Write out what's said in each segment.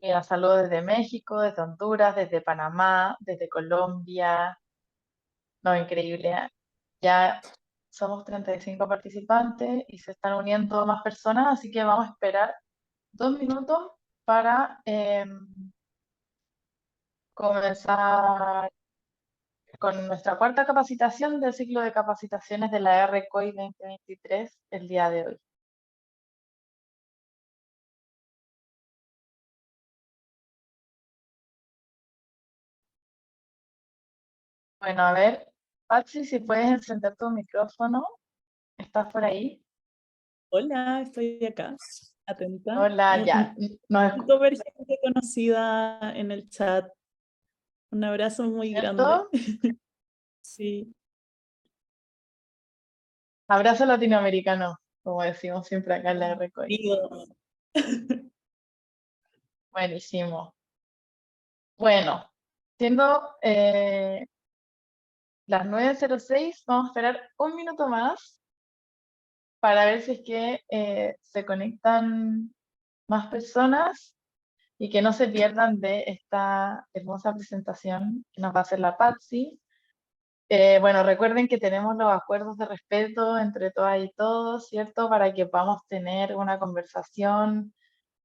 Mira, saludos desde México, desde Honduras, desde Panamá, desde Colombia. No, increíble. Ya somos 35 participantes y se están uniendo más personas, así que vamos a esperar 2 minutos para comenzar con nuestra cuarta capacitación del ciclo de capacitaciones de la RCOI 2023 el día de hoy. Bueno, a ver, Patsy, si puedes encender tu micrófono, ¿estás por ahí? Hola, estoy acá, atenta. Hola, ya. Me siento ver gente conocida en el chat. Un abrazo muy grande. ¿Cierto? Sí, Abrazo latinoamericano, como decimos siempre acá en la RCOI. digo, Buenísimo. Bueno, siendo las 9:06, vamos a esperar 1 minuto más para ver si es que se conectan más personas y que no se pierdan de esta hermosa presentación que nos va a hacer la Patsy. Bueno, recuerden que tenemos los acuerdos de respeto entre todas y todos, ¿cierto? Para que podamos tener una conversación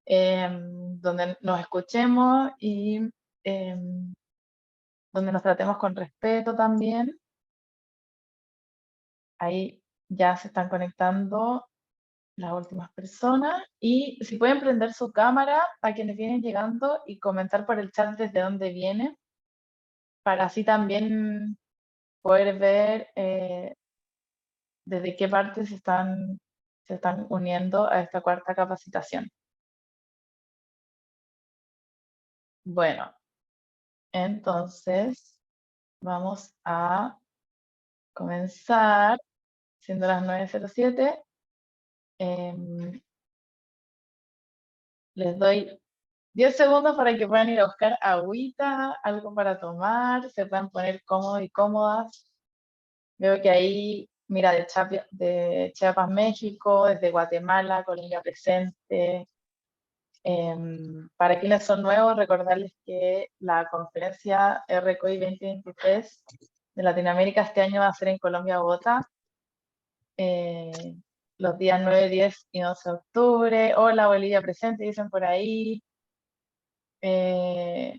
donde nos escuchemos y donde nos tratemos con respeto también. Ahí ya se están conectando las últimas personas y si pueden prender su cámara a quienes vienen llegando y comentar por el chat desde dónde viene, para así también poder ver desde qué parte se están uniendo a esta cuarta capacitación. Bueno, entonces vamos a comenzar, siendo las 9:07. Les doy 10 segundos para que puedan ir a buscar agüita, algo para tomar, se puedan poner cómodos y cómodas. Veo que ahí, mira, de Chiapas, México, desde Guatemala, Colombia presente. Para quienes son nuevos, recordarles que la conferencia RCOI 2023 de Latinoamérica este año va a ser en Colombia, Bogotá, eh, los días 9, 10 y 11 de octubre. Hola, Bolivia presente, dicen por ahí. Eh,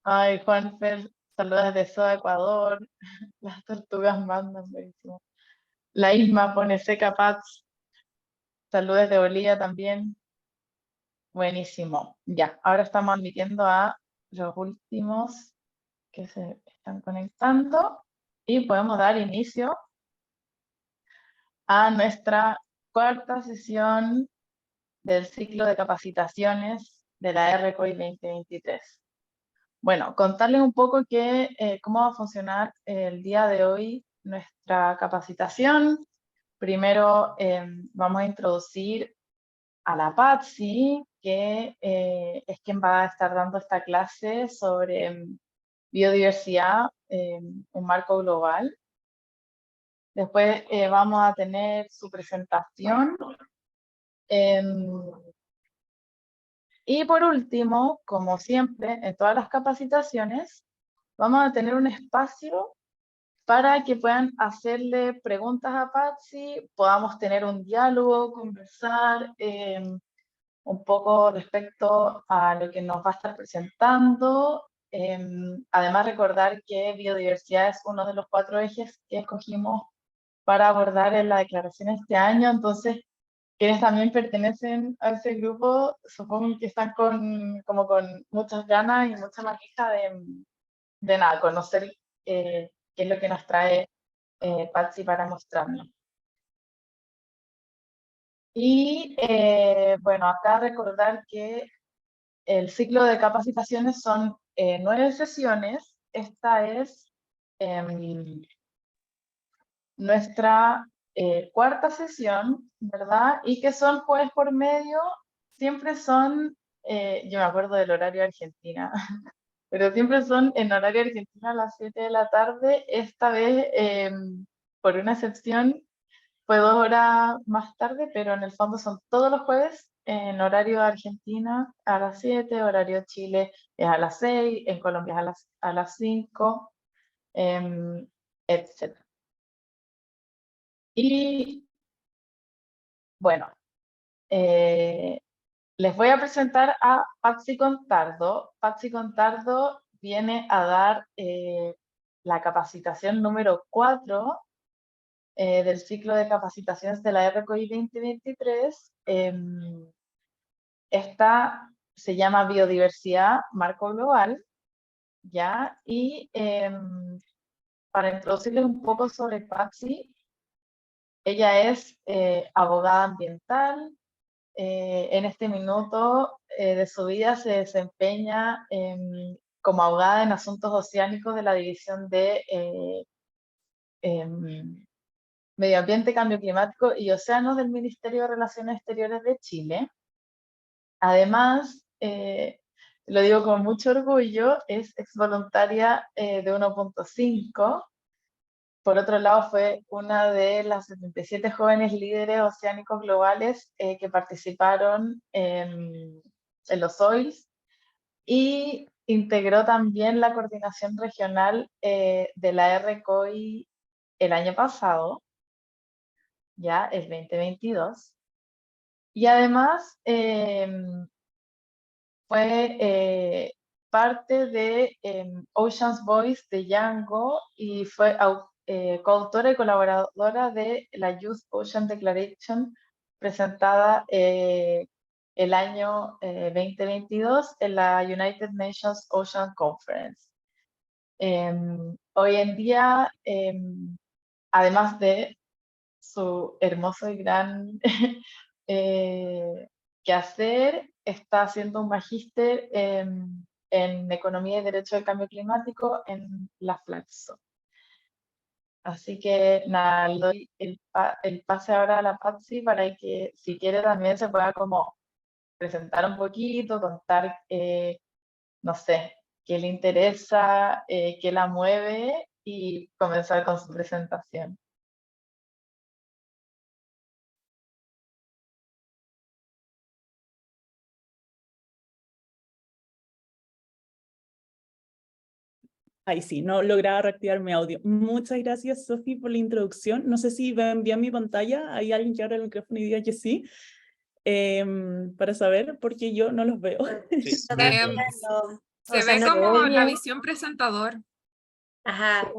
Ay, Juanfer, saludos desde Soa, Ecuador. Las tortugas mandan, buenísimo. La Isma pone seca Paz, saludos de Bolivia también. Buenísimo. Ya, ahora estamos admitiendo a los últimos que se están conectando y podemos dar inicio a nuestra cuarta sesión del ciclo de capacitaciones de la RCOI 2023. Bueno, contarles un poco cómo va a funcionar el día de hoy nuestra capacitación. Primero vamos a introducir a la Patsy, que es quien va a estar dando esta clase sobre biodiversidad, un marco global. Después vamos a tener su presentación. em, y por último, como siempre, en todas las capacitaciones, vamos a tener un espacio para que puedan hacerle preguntas a Patsy, podamos tener un diálogo, conversar un poco respecto a lo que nos va a estar presentando. Además, recordar que biodiversidad es uno de los 4 ejes que escogimos para abordar en la declaración este año, entonces quienes también pertenecen a ese grupo, supongo que están como con muchas ganas y mucha manija de nada, conocer qué es lo que nos trae Patsy para mostrarnos. Y bueno, acá recordar que el ciclo de capacitaciones son 9 sesiones. Esta es nuestra cuarta sesión, ¿verdad? Y que son jueves por medio, siempre son, yo me acuerdo del horario de Argentina, pero siempre son en horario de Argentina a las 7 de la tarde. Esta vez, por una excepción, fue 2 horas más tarde, pero en el fondo son todos los jueves en horario Argentina a las 7, horario Chile es a las 6, en Colombia es a las 5, etc. Y bueno, les voy a presentar a Patsy Contardo. Patsy Contardo viene a dar la capacitación número 4 del ciclo de capacitaciones de la RCOI 2023. Esta se llama Biodiversidad, Marco Global, ¿ya? Y para introducirles un poco sobre Patsy, ella es abogada ambiental. En este minuto de su vida se desempeña como abogada en asuntos oceánicos de la División de Medio Ambiente, Cambio Climático y Océanos del Ministerio de Relaciones Exteriores de Chile. Además, lo digo con mucho orgullo, es exvoluntaria de 1.5. Por otro lado, fue una de las 77 jóvenes líderes oceánicos globales que participaron en los OILs y integró también la coordinación regional de la RCOI el año pasado, ya el 2022. Y además fue parte de Ocean's Voice de Django y fue coautora y colaboradora de la Youth Ocean Declaration presentada el año 2022 en la United Nations Ocean Conference. Hoy en día, además de su hermoso y gran quehacer, está haciendo un magíster en Economía y Derecho del Cambio Climático en la Flaxo. Así que nada, le doy el pase ahora a la Patsy para que si quiere también se pueda como presentar un poquito, contar, no sé, qué le interesa, qué la mueve y comenzar con su presentación. Ahí sí, no lograba reactivar mi audio. Muchas gracias, Sofi, por la introducción. No sé si ven bien mi pantalla. ¿Hay alguien que abra el micrófono y diga que sí? Para saber, porque yo no los veo. Sí. Se ve no como se la oye. visión presentador. Ajá.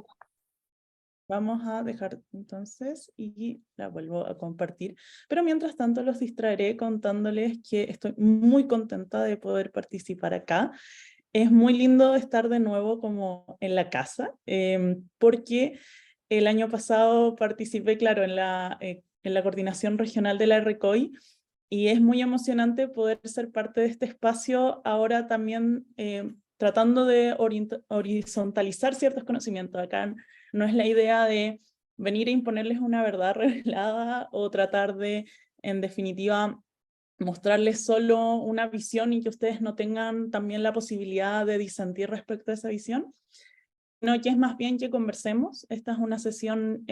Vamos a dejar entonces y la vuelvo a compartir. Pero mientras tanto los distraeré contándoles que estoy muy contenta de poder participar acá. Es muy lindo estar de nuevo como en la casa, porque el año pasado participé, claro, en la coordinación regional de la RCOI y es muy emocionante poder ser parte de este espacio ahora también tratando de horizontalizar ciertos conocimientos. Acá no es la idea de venir a imponerles una verdad revelada o tratar de, en definitiva, mostrarles solo una visión y que ustedes no tengan también la posibilidad de disentir respecto a esa visión, sino que es más bien que conversemos. Esta es una sesión,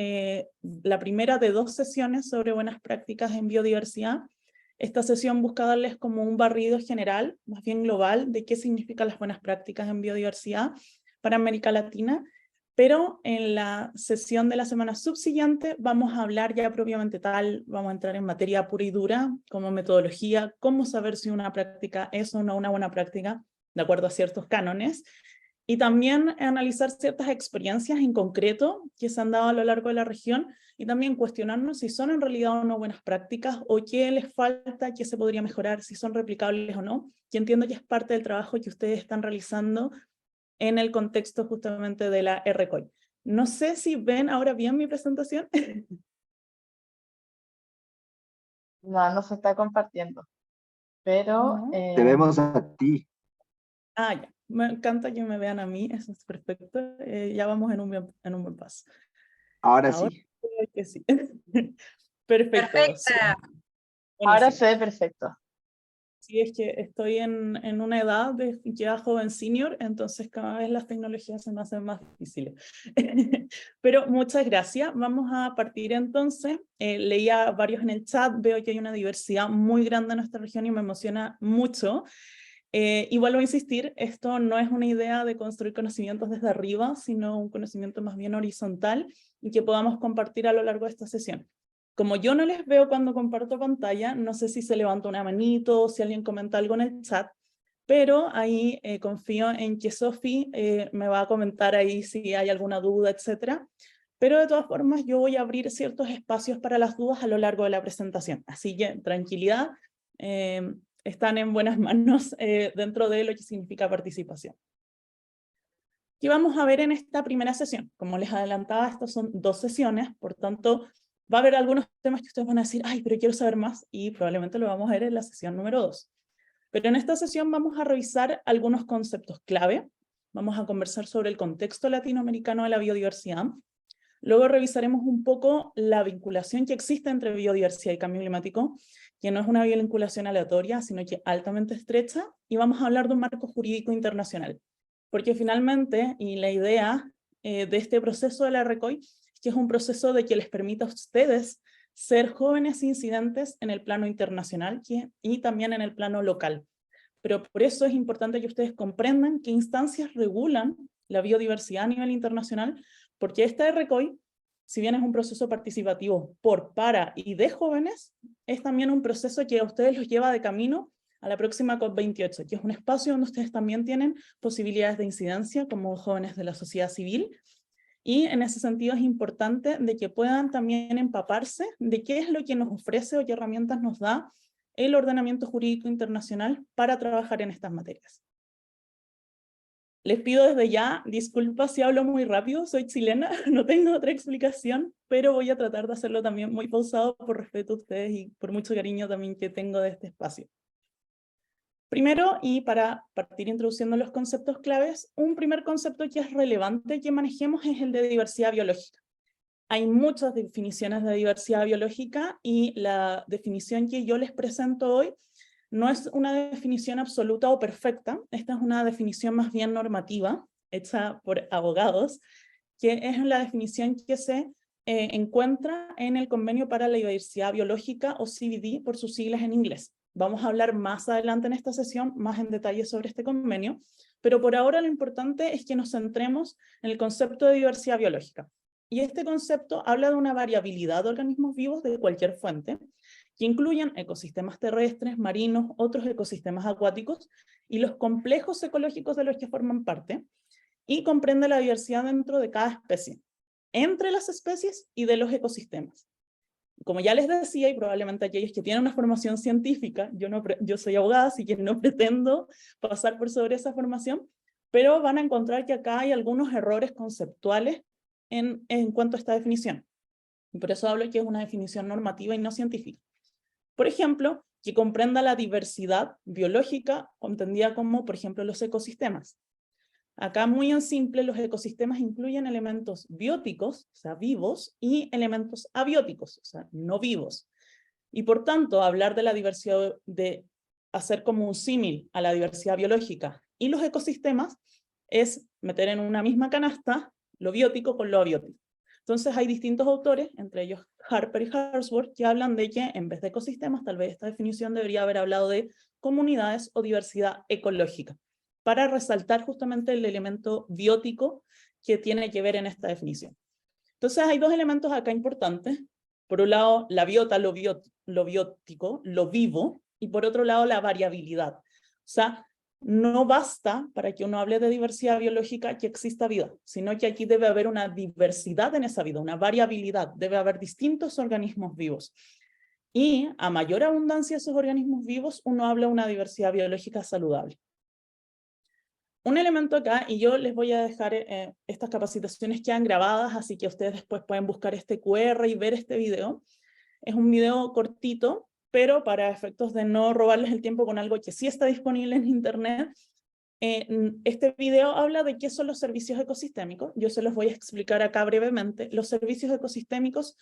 la primera de 2 sesiones sobre buenas prácticas en biodiversidad. Esta sesión busca darles como un barrido general, más bien global, de qué significan las buenas prácticas en biodiversidad para América Latina, pero en la sesión de la semana subsiguiente vamos a hablar ya propiamente tal, vamos a entrar en materia pura y dura, como metodología, cómo saber si una práctica es o no una buena práctica, de acuerdo a ciertos cánones, y también analizar ciertas experiencias en concreto que se han dado a lo largo de la región, y también cuestionarnos si son en realidad o no buenas prácticas, o qué les falta, qué se podría mejorar, si son replicables o no, y entiendo que es parte del trabajo que ustedes están realizando en el contexto justamente de la RCOI. No sé si ven ahora bien mi presentación. No se está compartiendo, pero... No. Te vemos a ti. Ah, ya. Me encanta que me vean a mí, eso es perfecto. Ya vamos en un buen paso. Ahora Ahora sí. creo que sí. Perfecto. Perfecta. Ahora Buenísimo. se ve perfecto. Sí, es que estoy en una edad de ya joven senior, entonces cada vez las tecnologías se me hacen más difíciles. Pero muchas gracias. Vamos a partir entonces. Leía varios en el chat, veo que hay una diversidad muy grande en nuestra región y me emociona mucho. Y vuelvo a insistir, esto no es una idea de construir conocimientos desde arriba, sino un conocimiento más bien horizontal y que podamos compartir a lo largo de esta sesión. Como yo no les veo cuando comparto pantalla, no sé si se levanta una manito o si alguien comenta algo en el chat, pero ahí confío en que Sofi me va a comentar ahí si hay alguna duda, etcétera. Pero de todas formas yo voy a abrir ciertos espacios para las dudas a lo largo de la presentación. Así que tranquilidad, están en buenas manos dentro de lo que significa participación. ¿Qué vamos a ver en esta primera sesión? Como les adelantaba, estas son 2 sesiones, por tanto, va a haber algunos temas que ustedes van a decir, ay, pero quiero saber más, y probablemente lo vamos a ver en la sesión número 2. Pero en esta sesión vamos a revisar algunos conceptos clave, vamos a conversar sobre el contexto latinoamericano de la biodiversidad, luego revisaremos un poco la vinculación que existe entre biodiversidad y cambio climático, que no es una vinculación aleatoria, sino que altamente estrecha, y vamos a hablar de un marco jurídico internacional. Porque finalmente, y la idea de este proceso de la RECOI, es que es un proceso de que les permita a ustedes ser jóvenes incidentes en el plano internacional y también en el plano local. Pero por eso es importante que ustedes comprendan qué instancias regulan la biodiversidad a nivel internacional, porque esta RECOI, si bien es un proceso participativo por, para y de jóvenes, es también un proceso que a ustedes los lleva de camino a la próxima COP28, que es un espacio donde ustedes también tienen posibilidades de incidencia como jóvenes de la sociedad civil, y en ese sentido es importante de que puedan también empaparse de qué es lo que nos ofrece o qué herramientas nos da el ordenamiento jurídico internacional para trabajar en estas materias. Les pido desde ya disculpas si hablo muy rápido, soy chilena, no tengo otra explicación, pero voy a tratar de hacerlo también muy pausado por respeto a ustedes y por mucho cariño también que tengo de este espacio. Primero, y para partir introduciendo los conceptos claves, un primer concepto que es relevante que manejemos es el de diversidad biológica. Hay muchas definiciones de diversidad biológica y la definición que yo les presento hoy no es una definición absoluta o perfecta, esta es una definición más bien normativa, hecha por abogados, que es la definición que se encuentra en el Convenio para la Diversidad Biológica, o CBD por sus siglas en inglés. Vamos a hablar más adelante en esta sesión, más en detalle sobre este convenio, pero por ahora lo importante es que nos centremos en el concepto de diversidad biológica. Y este concepto habla de una variabilidad de organismos vivos de cualquier fuente, que incluyen ecosistemas terrestres, marinos, otros ecosistemas acuáticos y los complejos ecológicos de los que forman parte, y comprende la diversidad dentro de cada especie, entre las especies y de los ecosistemas. Como ya les decía, y probablemente aquellos que tienen una formación científica, yo soy abogada, así que no pretendo pasar por sobre esa formación, pero van a encontrar que acá hay algunos errores conceptuales en cuanto a esta definición. Y por eso hablo que es una definición normativa y no científica. Por ejemplo, que comprenda la diversidad biológica, entendida como, por ejemplo, los ecosistemas. Acá muy en simple, los ecosistemas incluyen elementos bióticos, o sea, vivos, y elementos abióticos, o sea, no vivos. Y por tanto, hablar de la diversidad, de hacer como un símil a la diversidad biológica y los ecosistemas, es meter en una misma canasta lo biótico con lo abiótico. Entonces hay distintos autores, entre ellos Harper y Hartsworth, que hablan de que en vez de ecosistemas, tal vez esta definición debería haber hablado de comunidades o diversidad ecológica, para resaltar justamente el elemento biótico que tiene que ver en esta definición. Entonces hay 2 elementos acá importantes. Por un lado, la biota, lo biótico, lo vivo, y por otro lado, la variabilidad. O sea, no basta para que uno hable de diversidad biológica que exista vida, sino que aquí debe haber una diversidad en esa vida, una variabilidad, debe haber distintos organismos vivos. Y a mayor abundancia de esos organismos vivos, uno habla de una diversidad biológica saludable. Un elemento acá, y yo les voy a dejar estas capacitaciones quedan grabadas, así que ustedes después pueden buscar este QR y ver este video. Es un video cortito, pero para efectos de no robarles el tiempo con algo que sí está disponible en internet, este video habla de qué son los servicios ecosistémicos. Yo se los voy a explicar acá brevemente. Los servicios ecosistémicos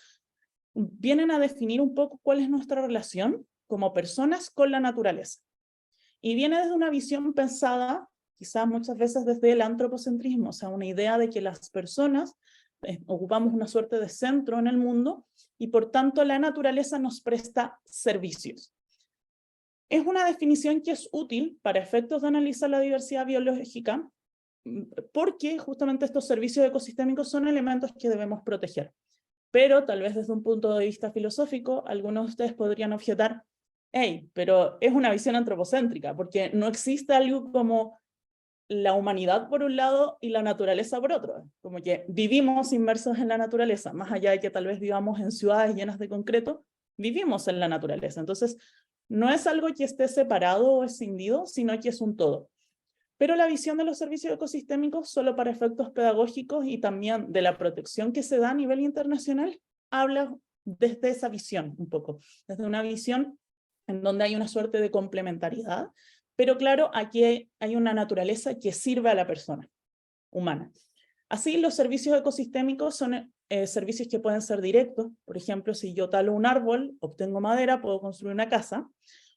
vienen a definir un poco cuál es nuestra relación como personas con la naturaleza. Y viene desde una visión pensada, quizás muchas veces desde el antropocentrismo, o sea, una idea de que las personas ocupamos una suerte de centro en el mundo y por tanto la naturaleza nos presta servicios. Es una definición que es útil para efectos de analizar la diversidad biológica, porque justamente estos servicios ecosistémicos son elementos que debemos proteger. Pero tal vez desde un punto de vista filosófico, algunos de ustedes podrían objetar, hey, pero es una visión antropocéntrica, porque no existe algo como la humanidad por un lado y la naturaleza por otro. Como que vivimos inmersos en la naturaleza, más allá de que tal vez vivamos en ciudades llenas de concreto, vivimos en la naturaleza. Entonces, no es algo que esté separado o escindido, sino que es un todo. Pero la visión de los servicios ecosistémicos, solo para efectos pedagógicos y también de la protección que se da a nivel internacional, habla desde esa visión un poco, desde una visión en donde hay una suerte de complementariedad, pero claro, aquí hay una naturaleza que sirve a la persona humana. Así, los servicios ecosistémicos son servicios que pueden ser directos. Por ejemplo, si yo talo un árbol, obtengo madera, puedo construir una casa.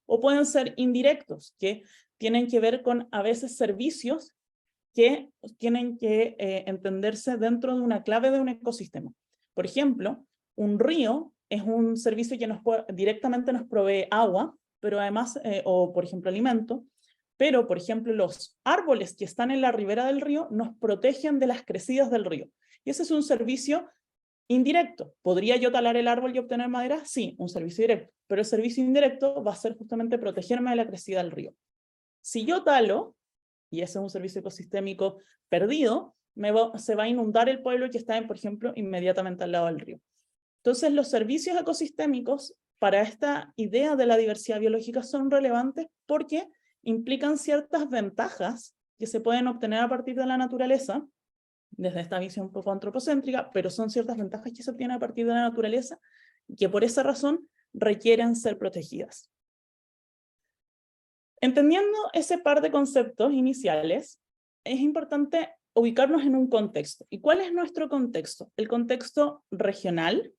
O pueden ser indirectos, que tienen que ver con a veces servicios que tienen que entenderse dentro de una clave de un ecosistema. Por ejemplo, un río es un servicio que directamente nos provee agua, pero además, o por ejemplo alimento, pero por ejemplo los árboles que están en la ribera del río nos protegen de las crecidas del río. Y ese es un servicio indirecto. ¿Podría yo talar el árbol y obtener madera? Sí, un servicio directo. Pero el servicio indirecto va a ser justamente protegerme de la crecida del río. Si yo talo, y ese es un servicio ecosistémico perdido, se va a inundar el pueblo que está, por ejemplo, inmediatamente al lado del río. Entonces, los servicios ecosistémicos para esta idea de la diversidad biológica son relevantes porque implican ciertas ventajas que se pueden obtener a partir de la naturaleza, desde esta visión un poco antropocéntrica, pero son ciertas ventajas que se obtienen a partir de la naturaleza y que por esa razón requieren ser protegidas. Entendiendo ese par de conceptos iniciales, es importante ubicarnos en un contexto. ¿Y cuál es nuestro contexto? El contexto regional,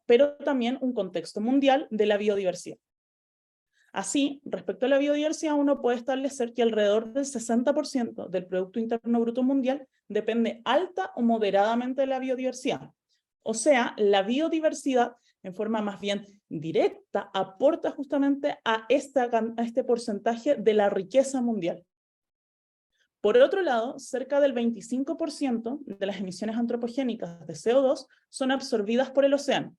pero también un contexto mundial de la biodiversidad. Así, respecto a la biodiversidad, uno puede establecer que alrededor del 60% del Producto Interno Bruto Mundial depende alta o moderadamente de la biodiversidad. O sea, la biodiversidad, en forma más bien directa, aporta justamente a este porcentaje de la riqueza mundial. Por otro lado, cerca del 25% de las emisiones antropogénicas de CO2 son absorbidas por el océano.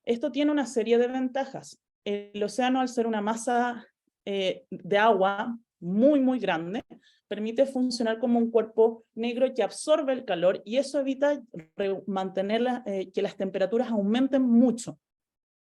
Esto tiene una serie de ventajas. El océano, al ser una masa de agua muy, muy grande, permite funcionar como un cuerpo negro que absorbe el calor y eso evita mantener que las temperaturas aumenten mucho.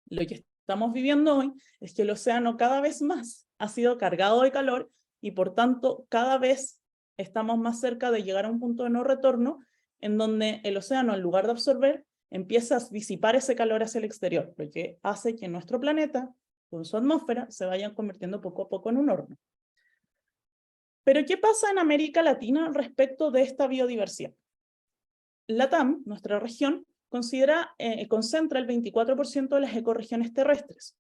Lo que estamos viviendo hoy es que el océano cada vez más ha sido cargado de calor y por tanto cada vez estamos más cerca de llegar a un punto de no retorno en donde el océano, en lugar de absorber, empieza a disipar ese calor hacia el exterior, lo que hace que nuestro planeta, con su atmósfera, se vayan convirtiendo poco a poco en un horno. Pero ¿qué pasa en América Latina respecto de esta biodiversidad? LATAM, nuestra región, concentra el 24% de las ecorregiones terrestres.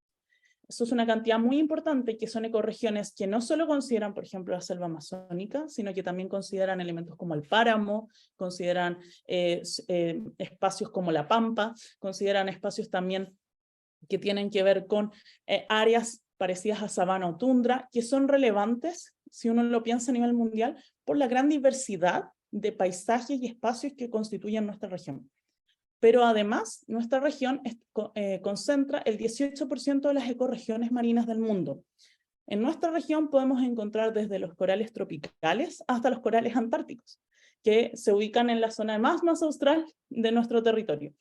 Eso es una cantidad muy importante, que son ecorregiones que no solo consideran, por ejemplo, la selva amazónica, sino que también consideran elementos como el páramo, consideran espacios como la pampa, consideran espacios también que tienen que ver con áreas parecidas a sabana o tundra, que son relevantes, si uno lo piensa a nivel mundial, por la gran diversidad de paisajes y espacios que constituyen nuestra región. Pero además, nuestra región concentra el 18% de las ecorregiones marinas del mundo. En nuestra región podemos encontrar desde los corales tropicales hasta los corales antárticos, que se ubican en la zona más austral de nuestro territorio.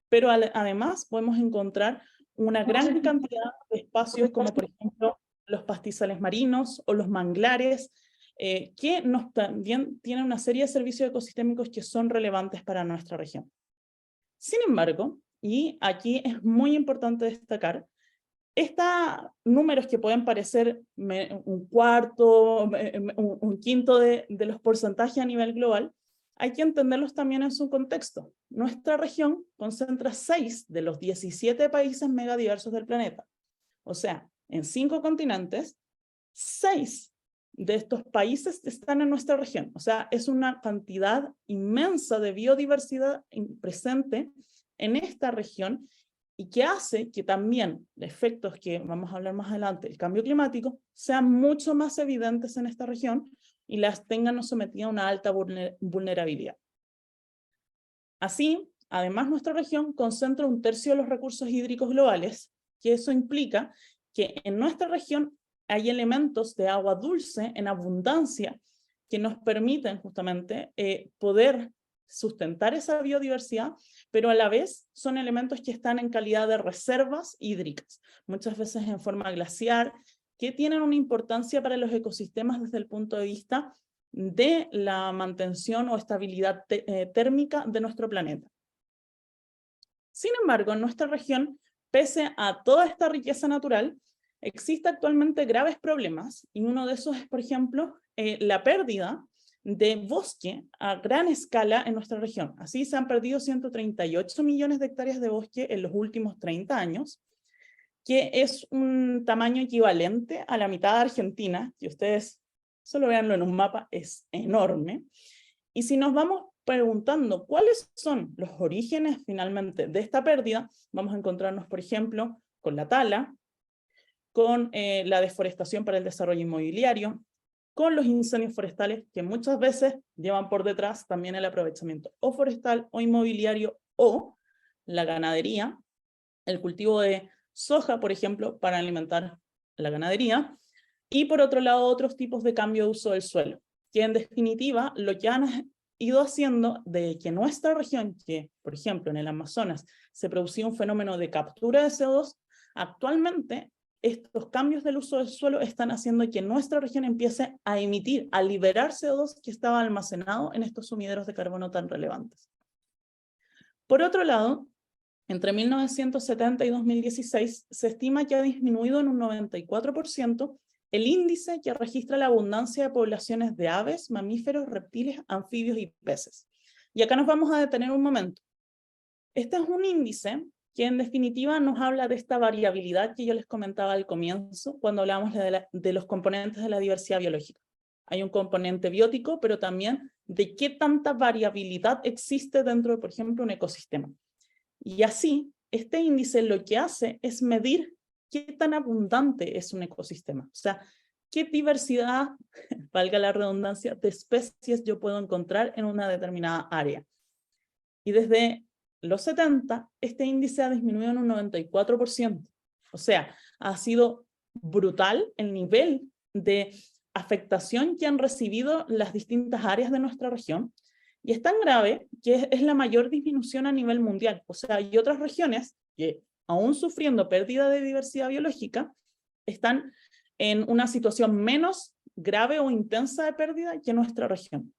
Pero además podemos encontrar una gran cantidad de espacios como por ejemplo los pastizales marinos o los manglares, que también tienen una serie de servicios ecosistémicos que son relevantes para nuestra región. Sin embargo, y aquí es muy importante destacar, estos números que pueden parecer un cuarto, un quinto de los porcentajes a nivel global, hay que entenderlos también en su contexto. Nuestra región concentra 6 de los 17 países megadiversos del planeta. O sea, en 5 continentes, 6 de estos países están en nuestra región. O sea, es una cantidad inmensa de biodiversidad presente en esta región y que hace que también efectos que vamos a hablar más adelante, el cambio climático, sean mucho más evidentes en esta región y las tengan sometidas a una alta vulnerabilidad. Así, además, nuestra región concentra 1/3 de los recursos hídricos globales, que eso implica que en nuestra región hay elementos de agua dulce en abundancia que nos permiten justamente poder sustentar esa biodiversidad, pero a la vez son elementos que están en calidad de reservas hídricas, muchas veces en forma glaciar, que tienen una importancia para los ecosistemas desde el punto de vista de la mantención o estabilidad térmica de nuestro planeta. Sin embargo, en nuestra región, pese a toda esta riqueza natural, existe actualmente graves problemas, y uno de esos es, por ejemplo, la pérdida de bosque a gran escala en nuestra región. Así se han perdido 138 millones de hectáreas de bosque en los últimos 30 años, que es un tamaño equivalente a la mitad de Argentina, que ustedes solo véanlo en un mapa, es enorme. Y si nos vamos preguntando cuáles son los orígenes finalmente de esta pérdida, vamos a encontrarnos, por ejemplo, con la tala, con la deforestación para el desarrollo inmobiliario, con los incendios forestales que muchas veces llevan por detrás también el aprovechamiento o forestal o inmobiliario o la ganadería, el cultivo de soja, por ejemplo, para alimentar la ganadería, y por otro lado otros tipos de cambio de uso del suelo, que en definitiva lo que han ido haciendo de que nuestra región, que por ejemplo en el Amazonas se producía un fenómeno de captura de CO2, actualmente estos cambios del uso del suelo están haciendo que nuestra región empiece a emitir, a liberar CO2 que estaba almacenado en estos sumideros de carbono tan relevantes. Por otro lado, entre 1970 y 2016 se estima que ha disminuido en un 94% el índice que registra la abundancia de poblaciones de aves, mamíferos, reptiles, anfibios y peces. Y acá nos vamos a detener un momento. Este es un índice que en definitiva nos habla de esta variabilidad que yo les comentaba al comienzo cuando hablábamos de los componentes de la diversidad biológica. Hay un componente biótico, pero también de qué tanta variabilidad existe dentro de, por ejemplo, un ecosistema. Y así, este índice lo que hace es medir qué tan abundante es un ecosistema. O sea, qué diversidad, valga la redundancia, de especies yo puedo encontrar en una determinada área. Y desde los 70, este índice ha disminuido en un 94%. O sea, ha sido brutal el nivel de afectación que han recibido las distintas áreas de nuestra región, y es tan grave que es la mayor disminución a nivel mundial. O sea, hay otras regiones que, aún sufriendo pérdida de diversidad biológica, están en una situación menos grave o intensa de pérdida que nuestra región.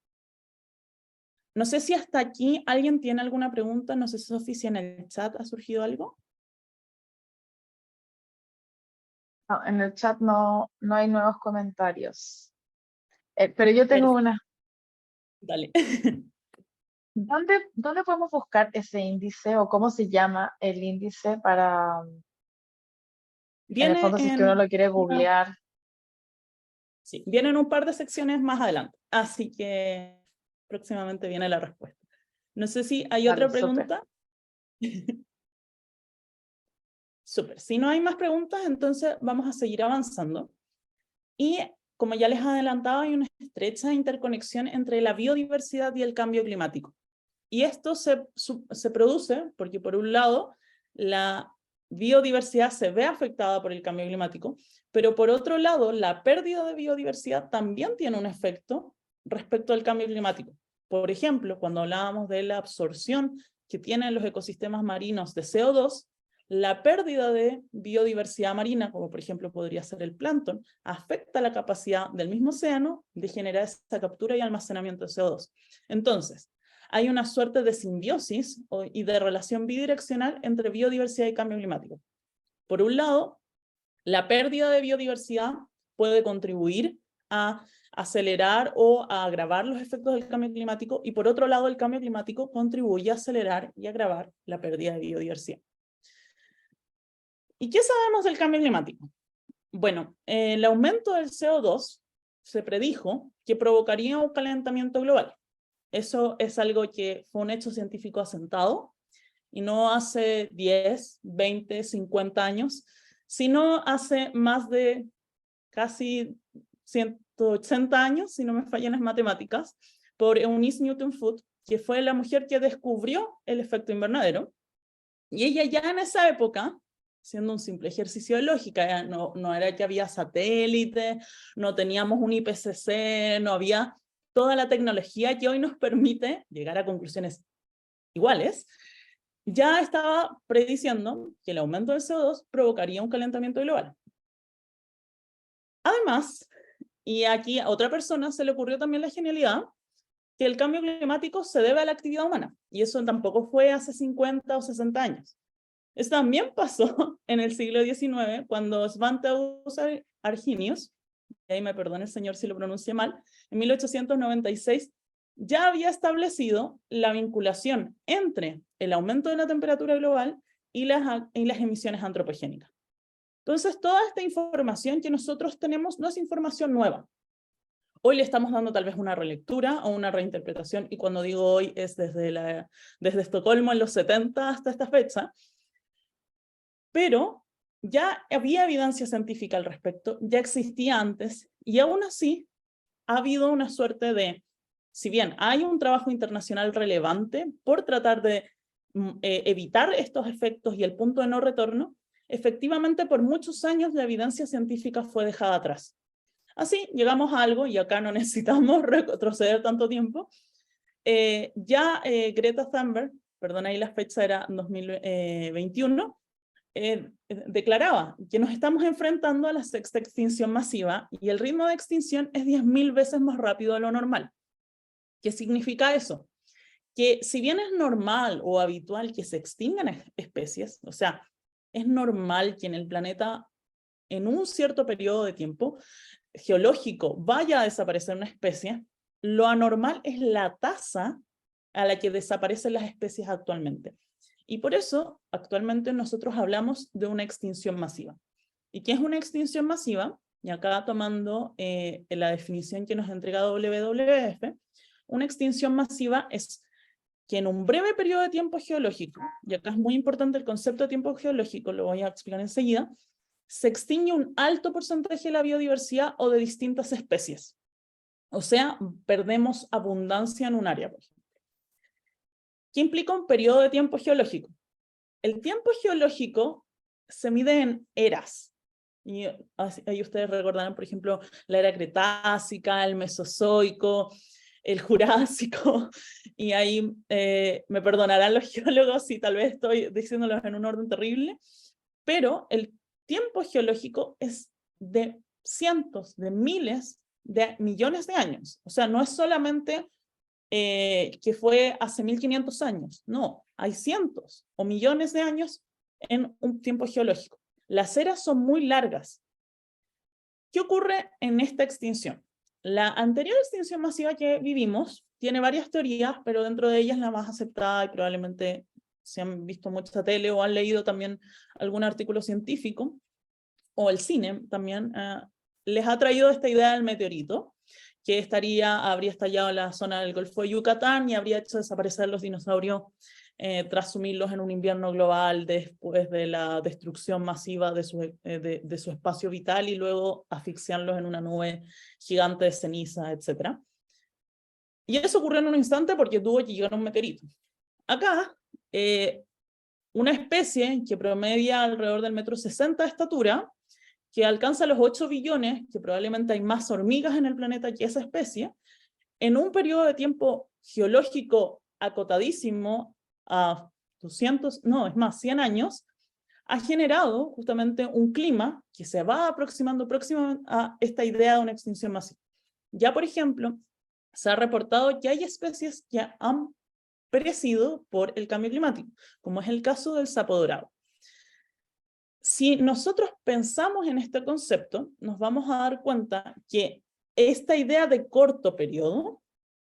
No sé si hasta aquí alguien tiene alguna pregunta, no sé si Sofía, si en el chat ha surgido algo. No, en el chat no hay nuevos comentarios. Pero yo tengo una. Dale. ¿Dónde podemos buscar ese índice o cómo se llama el índice para, en el fondo, si es que uno lo quiere googlear? Sí, vienen un par de secciones más adelante, así que próximamente viene la respuesta. No sé si hay Vale, otra pregunta. Súper. Si no hay más preguntas, entonces vamos a seguir avanzando. Y como ya les adelantaba, hay una estrecha interconexión entre la biodiversidad y el cambio climático. Y esto se produce porque, por un lado, la biodiversidad se ve afectada por el cambio climático, pero por otro lado, la pérdida de biodiversidad también tiene un efecto respecto al cambio climático. Por ejemplo, cuando hablábamos de la absorción que tienen los ecosistemas marinos de CO2, la pérdida de biodiversidad marina, como por ejemplo podría ser el plancton, afecta la capacidad del mismo océano de generar esa captura y almacenamiento de CO2. Entonces, hay una suerte de simbiosis y de relación bidireccional entre biodiversidad y cambio climático. Por un lado, la pérdida de biodiversidad puede contribuir a acelerar o a agravar los efectos del cambio climático, y por otro lado, el cambio climático contribuye a acelerar y agravar la pérdida de biodiversidad. ¿Y qué sabemos del cambio climático? Bueno, el aumento del CO2 se predijo que provocaría un calentamiento global. Eso es algo que fue un hecho científico asentado, y no hace 10, 20, 50 años, sino hace más de casi 180 años, si no me fallan las matemáticas, por Eunice Newton Foote, que fue la mujer que descubrió el efecto invernadero, y ella ya en esa época, haciendo un simple ejercicio de lógica, no era que había satélite, no teníamos un IPCC, no había toda la tecnología que hoy nos permite llegar a conclusiones iguales, ya estaba prediciendo que el aumento del CO2 provocaría un calentamiento global. Además, y aquí a otra persona se le ocurrió también la genialidad, que el cambio climático se debe a la actividad humana, y eso tampoco fue hace 50 o 60 años. Eso también pasó en el siglo XIX, cuando Svante Arrhenius, y ahí me perdone el señor si lo pronuncie mal, en 1896, ya había establecido la vinculación entre el aumento de la temperatura global y las emisiones antropogénicas. Entonces, toda esta información que nosotros tenemos no es información nueva. Hoy le estamos dando tal vez una relectura o una reinterpretación, y cuando digo hoy es desde Estocolmo en los 70 hasta esta fecha, pero ya había evidencia científica al respecto, ya existía antes, y aún así ha habido una suerte de, si bien hay un trabajo internacional relevante por tratar de evitar estos efectos y el punto de no retorno, efectivamente por muchos años la evidencia científica fue dejada atrás. Así llegamos a algo, y acá no necesitamos retroceder tanto tiempo, Greta Thunberg, perdón, ahí la fecha era 2021, declaraba que nos estamos enfrentando a la sexta extinción masiva, y el ritmo de extinción es 10.000 veces más rápido de lo normal. ¿Qué significa eso? Que si bien es normal o habitual que se extingan especies, o sea, es normal que en el planeta, en un cierto periodo de tiempo geológico, vaya a desaparecer una especie, lo anormal es la tasa a la que desaparecen las especies actualmente. Y por eso, actualmente nosotros hablamos de una extinción masiva. ¿Y qué es una extinción masiva? Y acá tomando la definición que nos entrega WWF, una extinción masiva es que en un breve periodo de tiempo geológico, y acá es muy importante el concepto de tiempo geológico, lo voy a explicar enseguida, se extingue un alto porcentaje de la biodiversidad o de distintas especies. O sea, perdemos abundancia en un área, por ejemplo. ¿Qué implica un periodo de tiempo geológico? El tiempo geológico se mide en eras. Y ahí ustedes recordarán, por ejemplo, la era Cretácica, el Mesozoico, el Jurásico, y ahí me perdonarán los geólogos si tal vez estoy diciéndolos en un orden terrible, pero el tiempo geológico es de cientos, de miles, de millones de años. O sea, no es solamente que fue hace 1500 años, no, hay cientos o millones de años en un tiempo geológico. Las eras son muy largas. ¿Qué ocurre en esta extinción? La anterior extinción masiva que vivimos tiene varias teorías, pero dentro de ellas la más aceptada, y probablemente se han visto mucha tele o han leído también algún artículo científico, o el cine también, les ha traído esta idea del meteorito, que habría estallado en la zona del Golfo de Yucatán y habría hecho desaparecer los dinosaurios tras sumirlos en un invierno global después de la destrucción masiva de su espacio vital, y luego asfixiarlos en una nube gigante de ceniza, etc. Y eso ocurrió en un instante porque tuvo que llegar un meteorito. Acá, una especie que promedia alrededor del 1,60 m de estatura, que alcanza los 8 billones, que probablemente hay más hormigas en el planeta que esa especie, en un periodo de tiempo geológico acotadísimo a 100 años, ha generado justamente un clima que se va aproximando próximamente a esta idea de una extinción masiva. Ya, por ejemplo, se ha reportado que hay especies que han perecido por el cambio climático, como es el caso del sapo dorado. Si nosotros pensamos en este concepto, nos vamos a dar cuenta que esta idea de corto periodo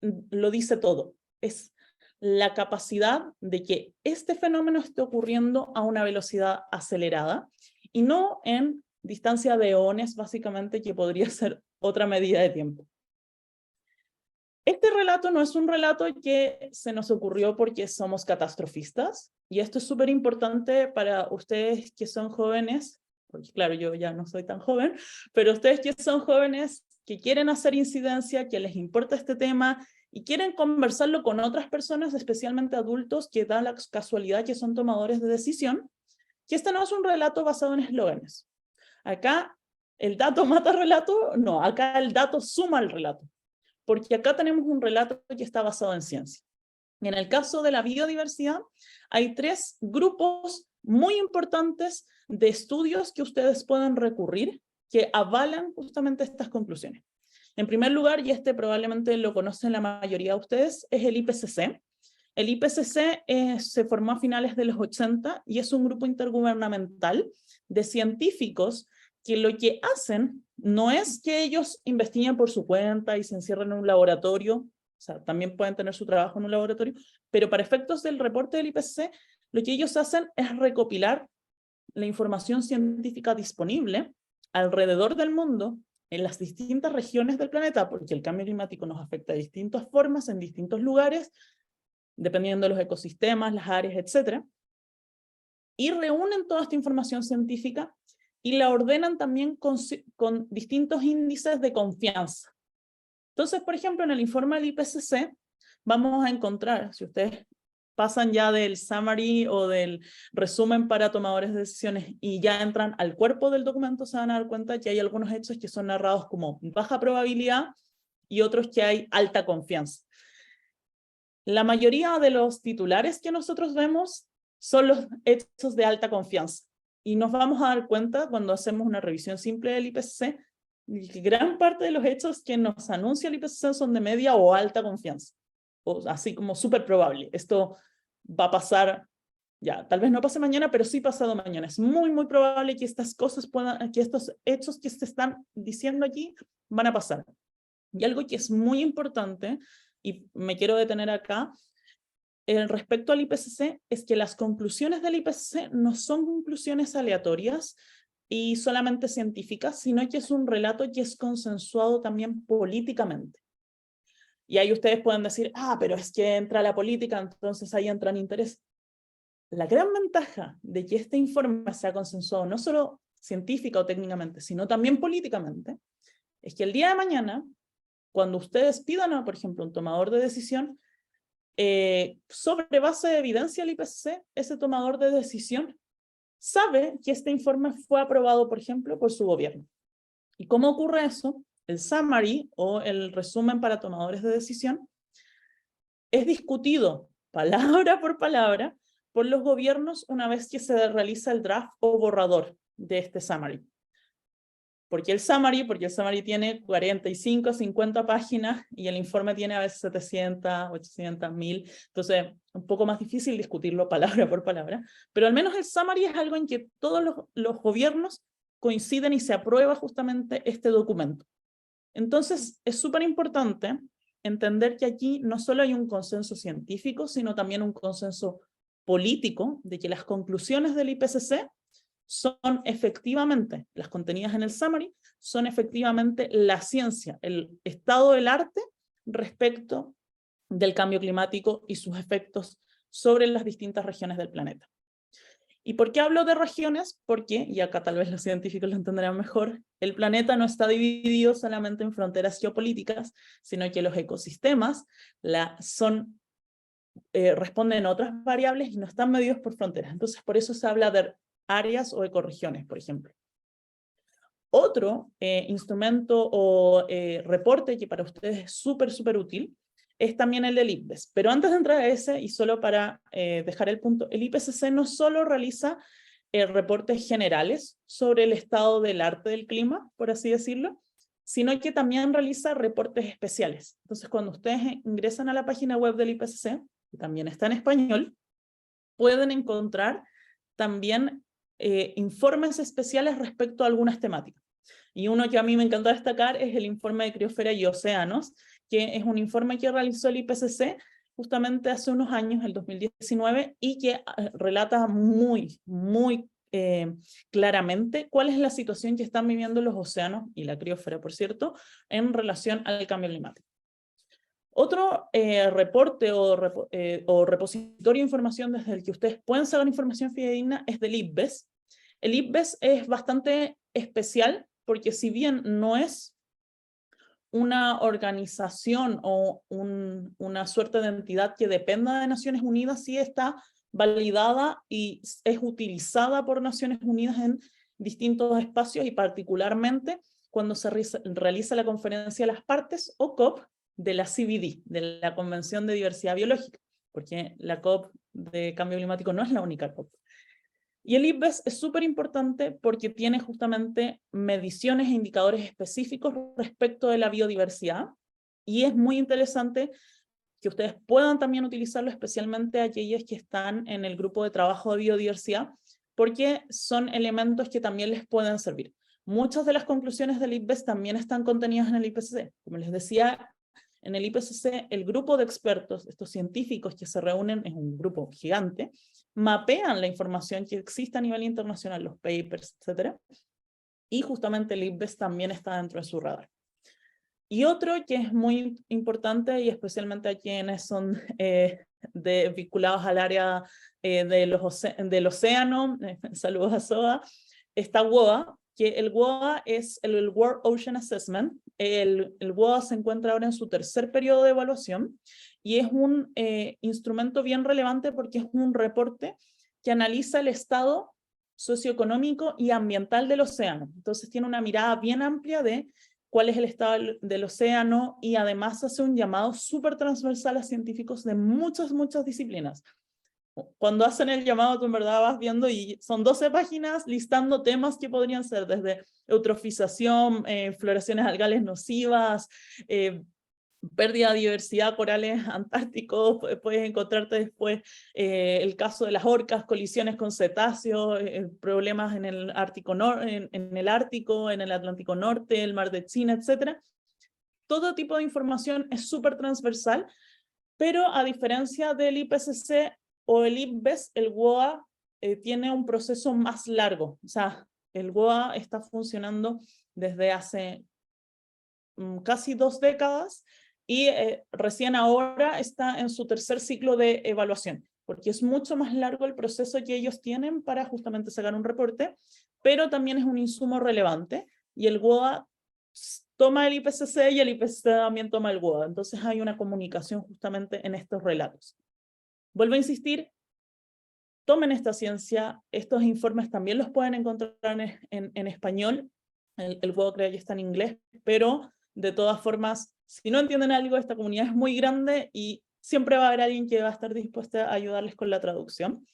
lo dice todo. Es la capacidad de que este fenómeno esté ocurriendo a una velocidad acelerada y no en distancia de eones, básicamente, que podría ser otra medida de tiempo. Este relato no es un relato que se nos ocurrió porque somos catastrofistas, y esto es súper importante para ustedes que son jóvenes, porque claro, yo ya no soy tan joven, pero ustedes que son jóvenes, que quieren hacer incidencia, que les importa este tema, y quieren conversarlo con otras personas, especialmente adultos, que da la casualidad que son tomadores de decisión, que este no es un relato basado en eslóganes. Acá el dato mata relato, no, acá el dato suma al relato, porque acá tenemos un relato que está basado en ciencia. Y en el caso de la biodiversidad, hay 3 grupos muy importantes de estudios que ustedes pueden recurrir, que avalan justamente estas conclusiones. En primer lugar, y este probablemente lo conocen la mayoría de ustedes, es el IPCC. El IPCC se formó a finales de los 80 y es un grupo intergubernamental de científicos que lo que hacen no es que ellos investiguen por su cuenta y se encierren en un laboratorio, o sea, también pueden tener su trabajo en un laboratorio, pero para efectos del reporte del IPCC, lo que ellos hacen es recopilar la información científica disponible alrededor del mundo, en las distintas regiones del planeta, porque el cambio climático nos afecta de distintas formas, en distintos lugares, dependiendo de los ecosistemas, las áreas, etc. Y reúnen toda esta información científica y la ordenan también con distintos índices de confianza. Entonces, por ejemplo, en el informe del IPCC vamos a encontrar, si ustedes pasan ya del summary o del resumen para tomadores de decisiones y ya entran al cuerpo del documento, se van a dar cuenta que hay algunos hechos que son narrados como baja probabilidad y otros que hay alta confianza. La mayoría de los titulares que nosotros vemos son los hechos de alta confianza. Y nos vamos a dar cuenta cuando hacemos una revisión simple del IPCC, que gran parte de los hechos que nos anuncia el IPCC son de media o alta confianza. O así como súper probable. Esto va a pasar, ya, tal vez no pase mañana, pero sí pasado mañana. Es muy, muy probable que estas cosas puedan, que estos hechos que se están diciendo aquí van a pasar. Y algo que es muy importante, y me quiero detener acá, respecto al IPCC, es que las conclusiones del IPCC no son conclusiones aleatorias y solamente científicas, sino que es un relato que es consensuado también políticamente. Y ahí ustedes pueden decir, pero es que entra la política, entonces ahí entran intereses. La gran ventaja de que este informe sea consensuado no solo científica o técnicamente, sino también políticamente, es que el día de mañana, cuando ustedes pidan, por ejemplo, un tomador de decisión, sobre base de evidencia del IPCC, ese tomador de decisión sabe que este informe fue aprobado, por ejemplo, por su gobierno. ¿Y cómo ocurre eso? El summary o el resumen para tomadores de decisión es discutido palabra por palabra por los gobiernos una vez que se realiza el draft o borrador de este summary. ¿Por qué el summary? Porque el summary tiene 45, 50 páginas y el informe tiene a veces 700, 800, 1000. Entonces, un poco más difícil discutirlo palabra por palabra. Pero al menos el summary es algo en que todos los gobiernos coinciden y se aprueba justamente este documento. Entonces, es súper importante entender que aquí no solo hay un consenso científico, sino también un consenso político de que las conclusiones del IPCC son efectivamente, las contenidas en el summary, son efectivamente la ciencia, el estado del arte respecto del cambio climático y sus efectos sobre las distintas regiones del planeta. ¿Y por qué hablo de regiones? Porque, y acá tal vez los científicos lo entenderán mejor, el planeta no está dividido solamente en fronteras geopolíticas, sino que los ecosistemas responden a otras variables y no están medidos por fronteras. Entonces, por eso se habla de áreas o ecorregiones, por ejemplo. Otro instrumento o reporte que para ustedes es súper, súper útil es también el del IPBES. Pero antes de entrar a ese, y solo para dejar el punto, el IPCC no solo realiza reportes generales sobre el estado del arte del clima, por así decirlo, sino que también realiza reportes especiales. Entonces, cuando ustedes ingresan a la página web del IPCC, que también está en español, pueden encontrar también informes especiales respecto a algunas temáticas. Y uno que a mí me encanta destacar es el informe de Criosfera y Océanos, que es un informe que realizó el IPCC justamente hace unos años, el 2019, y que relata muy, muy claramente cuál es la situación que están viviendo los océanos, y la criósfera, por cierto, en relación al cambio climático. Otro reporte o repositorio de información desde el que ustedes pueden sacar información fidedigna es del IPBES. El IPBES es bastante especial porque si bien no es una organización o una suerte de entidad que dependa de Naciones Unidas, sí está validada y es utilizada por Naciones Unidas en distintos espacios y particularmente cuando se realiza la Conferencia de las Partes o COP de la CBD, de la Convención de Diversidad Biológica, porque la COP de Cambio Climático no es la única COP. Y el IPBES es súper importante porque tiene justamente mediciones e indicadores específicos respecto de la biodiversidad, y es muy interesante que ustedes puedan también utilizarlo, especialmente aquellos que están en el grupo de trabajo de biodiversidad, porque son elementos que también les pueden servir. Muchas de las conclusiones del IPBES también están contenidas en el IPCC. Como les decía, en el IPCC, el grupo de expertos, estos científicos que se reúnen, es un grupo gigante, mapean la información que existe a nivel internacional, los papers, etc. Y justamente el IPBES también está dentro de su radar. Y otro que es muy importante, y especialmente a quienes son vinculados al área del océano, saludos a SOA, está WOA, que el WOA es el World Ocean Assessment. El WOA se encuentra ahora en su tercer periodo de evaluación, y es un instrumento bien relevante porque es un reporte que analiza el estado socioeconómico y ambiental del océano. Entonces tiene una mirada bien amplia de cuál es el estado del océano, y además hace un llamado súper transversal a científicos de muchas disciplinas. Cuando hacen el llamado, tú en verdad vas viendo y son 12 páginas listando temas que podrían ser desde eutrofización, floraciones algales nocivas, pérdida de diversidad corales antárticos. Puedes encontrarte después el caso de las orcas, colisiones con cetáceos, problemas en el Ártico, en el Ártico, en el Atlántico Norte, el Mar de China, etc. Todo tipo de información es súper transversal, pero a diferencia del IPCC o el IPBES, el WOA tiene un proceso más largo. O sea, el WOA está funcionando desde hace casi 2 décadas, y recién ahora está en su tercer ciclo de evaluación, porque es mucho más largo el proceso que ellos tienen para justamente sacar un reporte, pero también es un insumo relevante, y el WOA toma el IPCC y el IPCC también toma el WOA, entonces hay una comunicación justamente en estos relatos. Vuelvo a insistir, tomen esta ciencia, estos informes también los pueden encontrar en español, el WOA creo que está en inglés, pero de todas formas, si no entienden algo, esta comunidad es muy grande y siempre va a haber alguien que va a estar dispuesto a ayudarles con la traducción.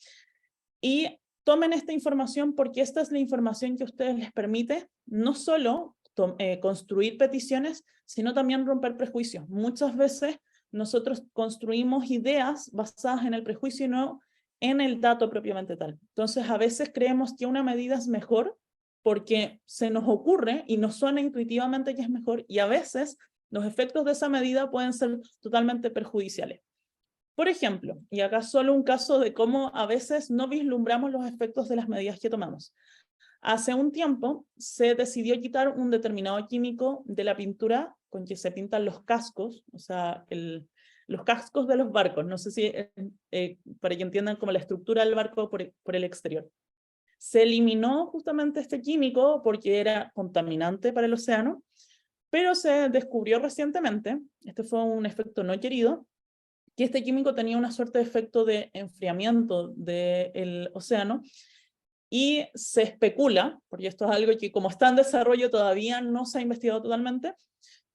Y tomen esta información porque esta es la información que a ustedes les permite no solo construir peticiones, sino también romper prejuicios. Muchas veces nosotros construimos ideas basadas en el prejuicio y no en el dato propiamente tal. Entonces, a veces creemos que una medida es mejor porque se nos ocurre y nos suena intuitivamente que es mejor, y a veces los efectos de esa medida pueden ser totalmente perjudiciales. Por ejemplo, y acá solo un caso de cómo a veces no vislumbramos los efectos de las medidas que tomamos. Hace un tiempo se decidió quitar un determinado químico de la pintura con que se pintan los cascos, o sea, los cascos de los barcos, no sé si, para que entiendan como la estructura del barco por el exterior. Se eliminó justamente este químico porque era contaminante para el océano, pero se descubrió recientemente, este fue un efecto no querido, que este químico tenía una suerte de efecto de enfriamiento del océano, y se especula, porque esto es algo que como está en desarrollo todavía no se ha investigado totalmente,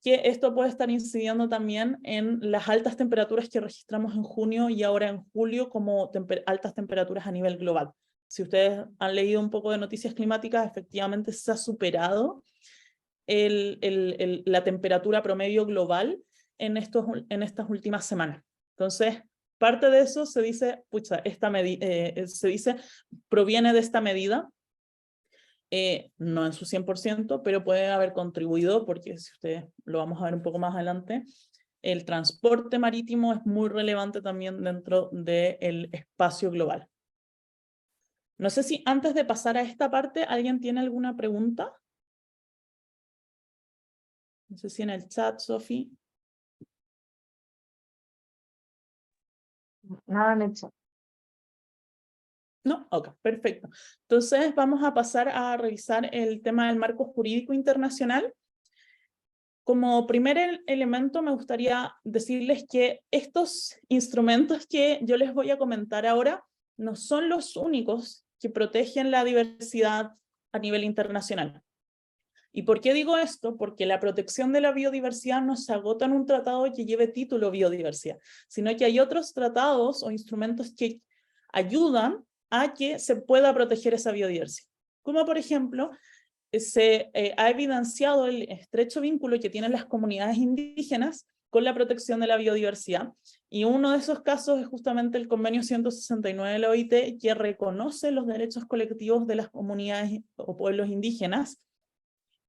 que esto puede estar incidiendo también en las altas temperaturas que registramos en junio y ahora en julio como altas temperaturas a nivel global. Si ustedes han leído un poco de noticias climáticas, efectivamente se ha superado la temperatura promedio global en estas últimas semanas. Entonces, parte de eso se dice, proviene de esta medida, no en su 100%, pero puede haber contribuido, porque si ustedes lo vamos a ver un poco más adelante, el transporte marítimo es muy relevante también dentro del espacio global. No sé si antes de pasar a esta parte, ¿alguien tiene alguna pregunta? No sé si en el chat, Sofi. Nada en el chat. No, ok, perfecto. Entonces vamos a pasar a revisar el tema del marco jurídico internacional. Como primer elemento me gustaría decirles que estos instrumentos que yo les voy a comentar ahora no son los únicos que protegen la diversidad a nivel internacional. ¿Y por qué digo esto? Porque la protección de la biodiversidad no se agota en un tratado que lleve título biodiversidad, sino que hay otros tratados o instrumentos que ayudan a que se pueda proteger esa biodiversidad. Como por ejemplo, se ha evidenciado el estrecho vínculo que tienen las comunidades indígenas con la protección de la biodiversidad. Y uno de esos casos es justamente el convenio 169 de la OIT, que reconoce los derechos colectivos de las comunidades o pueblos indígenas.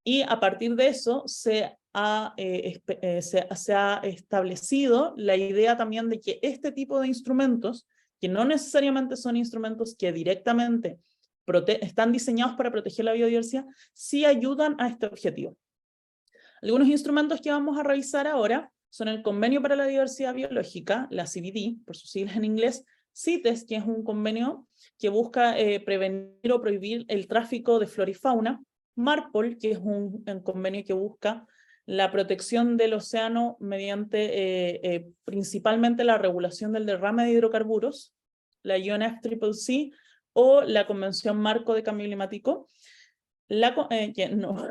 Y a partir de eso se ha establecido la idea también de que este tipo de instrumentos, que no necesariamente son instrumentos que directamente están diseñados para proteger la biodiversidad, sí ayudan a este objetivo. Algunos instrumentos que vamos a revisar ahora son el Convenio para la Diversidad Biológica, la CBD, por sus siglas en inglés, CITES, que es un convenio que busca prevenir o prohibir el tráfico de flora y fauna, MARPOL, que es un convenio que busca la protección del océano mediante principalmente la regulación del derrame de hidrocarburos, la UNFCCC o la Convención Marco de Cambio Climático, que no,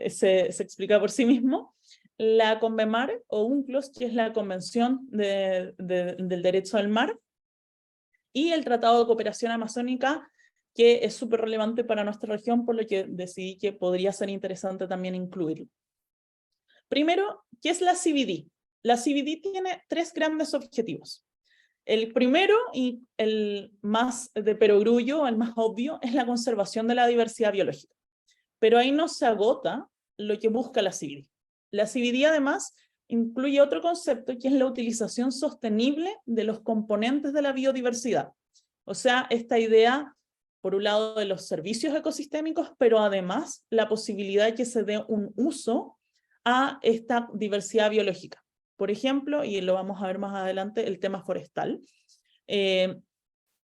se explica por sí mismo, la CONVEMAR o UNCLOS, que es la Convención del Derecho al Mar, y el Tratado de Cooperación Amazónica, que es súper relevante para nuestra región, por lo que decidí que podría ser interesante también incluirlo. Primero, ¿qué es la CBD? La CBD tiene 3 grandes objetivos. El primero, y el más de perogrullo, el más obvio, es la conservación de la diversidad biológica. Pero ahí no se agota lo que busca la CBD. La CBD además incluye otro concepto que es la utilización sostenible de los componentes de la biodiversidad. O sea, esta idea, por un lado, de los servicios ecosistémicos, pero además la posibilidad de que se dé un uso a esta diversidad biológica. Por ejemplo, y lo vamos a ver más adelante, el tema forestal.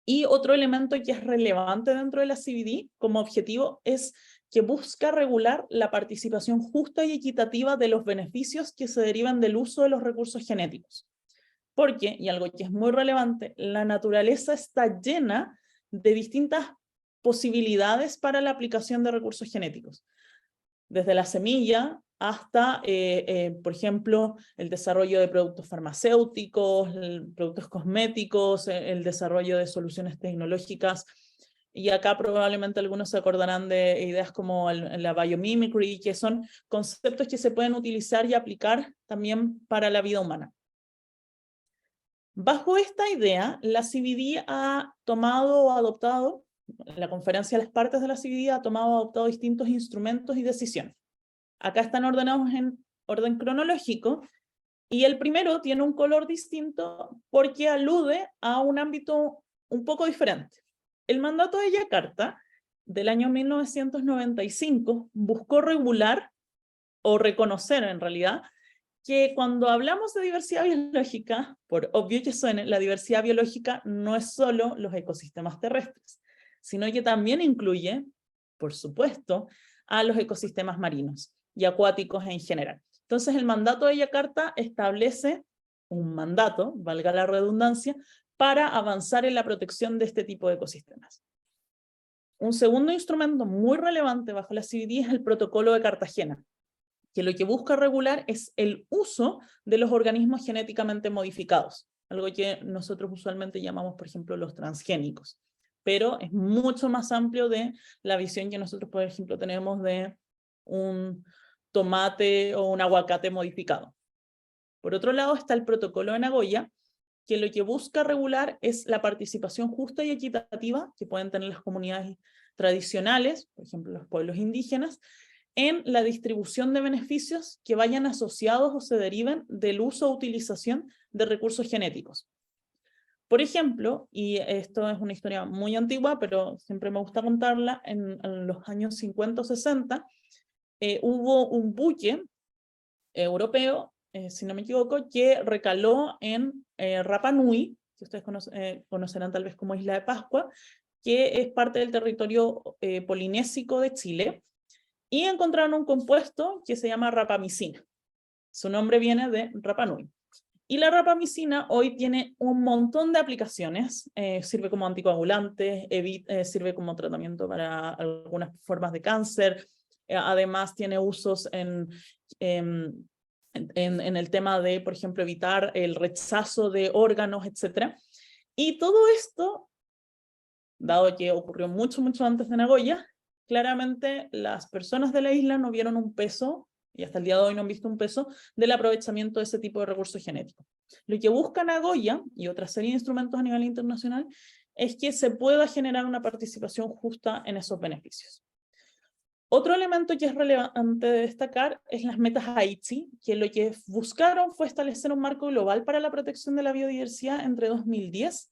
Y otro elemento que es relevante dentro de la CBD como objetivo es que busca regular la participación justa y equitativa de los beneficios que se derivan del uso de los recursos genéticos. Porque, y algo que es muy relevante, la naturaleza está llena de distintas posibilidades para la aplicación de recursos genéticos. Desde la semilla hasta, por ejemplo, el desarrollo de productos farmacéuticos, productos cosméticos, el desarrollo de soluciones tecnológicas. Y acá probablemente algunos se acordarán de ideas como la biomimicry, que son conceptos que se pueden utilizar y aplicar también para la vida humana. Bajo esta idea, la CBD ha tomado o adoptado, la conferencia de las partes de la CBD ha tomado o adoptado distintos instrumentos y decisiones. Acá están ordenados en orden cronológico, y el primero tiene un color distinto porque alude a un ámbito un poco diferente. El mandato de Yakarta del año 1995 buscó regular o reconocer en realidad que cuando hablamos de diversidad biológica, por obvio que suene, la diversidad biológica no es solo los ecosistemas terrestres, sino que también incluye, por supuesto, a los ecosistemas marinos y acuáticos en general. Entonces el mandato de Yakarta establece un mandato, valga la redundancia, para avanzar en la protección de este tipo de ecosistemas. Un segundo instrumento muy relevante bajo la CBD es el Protocolo de Cartagena, que lo que busca regular es el uso de los organismos genéticamente modificados, algo que nosotros usualmente llamamos, por ejemplo, los transgénicos, pero es mucho más amplio de la visión que nosotros, por ejemplo, tenemos de un tomate o un aguacate modificado. Por otro lado está el Protocolo de Nagoya, que lo que busca regular es la participación justa y equitativa que pueden tener las comunidades tradicionales, por ejemplo, los pueblos indígenas, en la distribución de beneficios que vayan asociados o se deriven del uso o utilización de recursos genéticos. Por ejemplo, y esto es una historia muy antigua, pero siempre me gusta contarla, en los años 50 o 60, hubo un buque europeo, si no me equivoco, que recaló en Rapa Nui, que ustedes conocerán tal vez como Isla de Pascua, que es parte del territorio polinésico de Chile, y encontraron un compuesto que se llama rapamicina. Su nombre viene de Rapa Nui. Y la rapamicina hoy tiene un montón de aplicaciones, sirve como anticoagulante, sirve como tratamiento para algunas formas de cáncer, además tiene usos en el tema de, por ejemplo, evitar el rechazo de órganos, etc. Y todo esto, dado que ocurrió mucho, mucho antes de Nagoya, claramente las personas de la isla no vieron un peso, y hasta el día de hoy no han visto un peso, del aprovechamiento de ese tipo de recursos genéticos. Lo que busca Nagoya y otra serie de instrumentos a nivel internacional es que se pueda generar una participación justa en esos beneficios. Otro elemento que es relevante de destacar es las metas Aichi, que lo que buscaron fue establecer un marco global para la protección de la biodiversidad entre 2010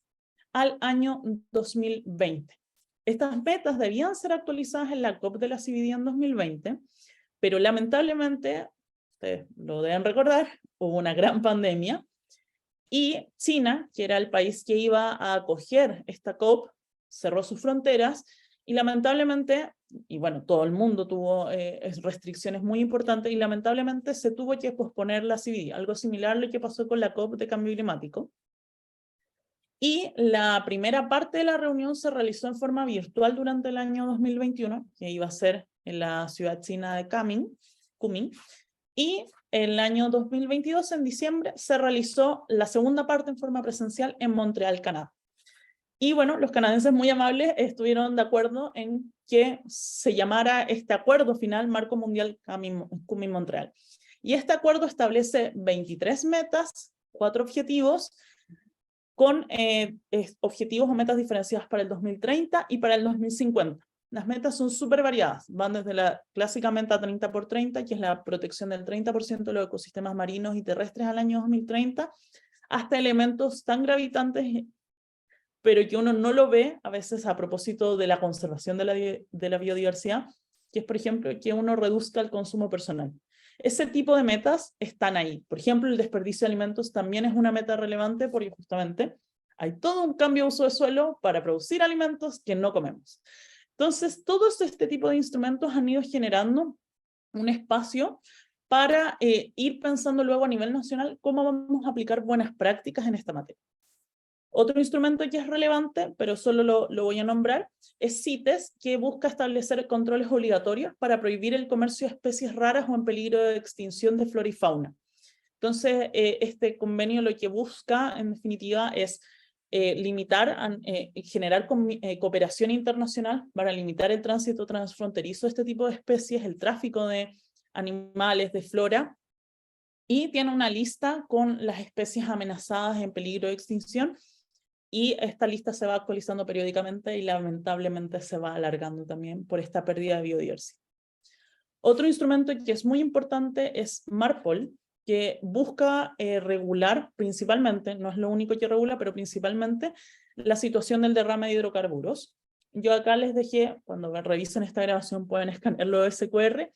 al año 2020. Estas metas debían ser actualizadas en la COP de la CBD en 2020, pero lamentablemente, ustedes lo deben recordar, hubo una gran pandemia y China, que era el país que iba a acoger esta COP, cerró sus fronteras y lamentablemente, y bueno, todo el mundo tuvo restricciones muy importantes y lamentablemente se tuvo que posponer la CBD, algo similar a lo que pasó con la COP de cambio climático. Y la primera parte de la reunión se realizó en forma virtual durante el año 2021, que iba a ser en la ciudad china de Kunming, y el año 2022, en diciembre, se realizó la segunda parte en forma presencial en Montreal, Canadá. Y bueno, los canadienses muy amables estuvieron de acuerdo en que se llamara este acuerdo final Marco Mundial Kunming-Montreal. Y este acuerdo establece 23 metas, 4 objetivos, con objetivos o metas diferenciadas para el 2030 y para el 2050. Las metas son súper variadas, van desde la clásica meta 30x30, que es la protección del 30% de los ecosistemas marinos y terrestres al año 2030, hasta elementos tan gravitantes, pero que uno no lo ve a veces a propósito de la conservación de la biodiversidad, que es, por ejemplo, que uno reduzca el consumo personal. Ese tipo de metas están ahí. Por ejemplo, el desperdicio de alimentos también es una meta relevante porque justamente hay todo un cambio de uso de suelo para producir alimentos que no comemos. Entonces, todos este tipo de instrumentos han ido generando un espacio para ir pensando luego a nivel nacional cómo vamos a aplicar buenas prácticas en esta materia. Otro instrumento que es relevante, pero solo lo voy a nombrar, es CITES, que busca establecer controles obligatorios para prohibir el comercio de especies raras o en peligro de extinción de flora y fauna. Entonces, este convenio lo que busca, en definitiva, es limitar, generar cooperación internacional para limitar el tránsito transfronterizo de este tipo de especies, el tráfico de animales, de flora, y tiene una lista con las especies amenazadas en peligro de extinción, y esta lista se va actualizando periódicamente y lamentablemente se va alargando también por esta pérdida de biodiversidad. Otro instrumento que es muy importante es MARPOL, que busca regular principalmente, no es lo único que regula, pero principalmente la situación del derrame de hidrocarburos. Yo acá les dejé, cuando revisen esta grabación pueden escanearlo de SQR,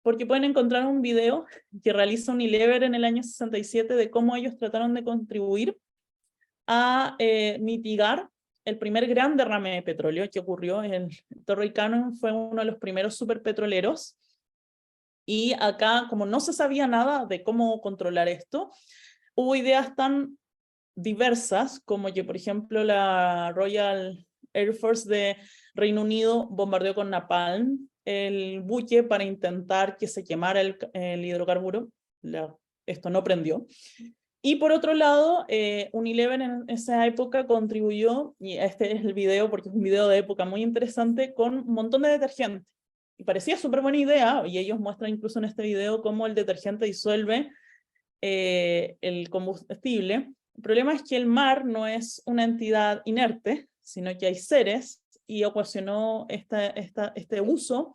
porque pueden encontrar un video que realiza Unilever en el año 67 de cómo ellos trataron de contribuir a mitigar el primer gran derrame de petróleo que ocurrió en Torrey Canyon. Fue uno de los primeros superpetroleros, y acá, como no se sabía nada de cómo controlar esto, hubo ideas tan diversas como que, por ejemplo, la Royal Air Force de Reino Unido bombardeó con napalm el buque para intentar que se quemara el hidrocarburo. Esto no prendió. Y por otro lado, Unilever en esa época contribuyó, y este es el video porque es un video de época muy interesante, con un montón de detergente. Y parecía súper buena idea, y ellos muestran incluso en este video cómo el detergente disuelve el combustible. El problema es que el mar no es una entidad inerte, sino que hay seres, y ocasionó este uso,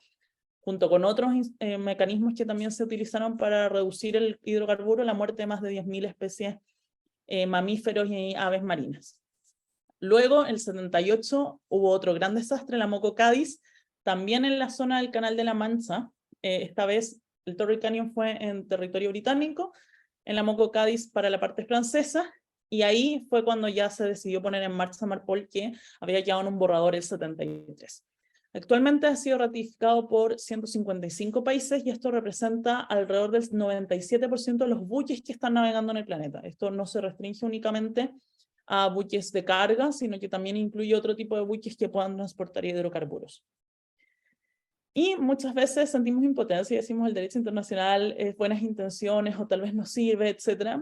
junto con otros mecanismos que también se utilizaron para reducir el hidrocarburo, la muerte de más de 10.000 especies mamíferos y aves marinas. Luego, el 78, hubo otro gran desastre, la Moco Cádiz, también en la zona del Canal de la Mancha. Esta vez el Torrey Canyon fue en territorio británico, en la Moco Cádiz para la parte francesa, y ahí fue cuando ya se decidió poner en marcha Marpol, que había quedado en un borrador el 73. Actualmente ha sido ratificado por 155 países y esto representa alrededor del 97% de los buques que están navegando en el planeta. Esto no se restringe únicamente a buques de carga, sino que también incluye otro tipo de buques que puedan transportar hidrocarburos. Y muchas veces sentimos impotencia y decimos el derecho internacional es buenas intenciones o tal vez no sirve, etc.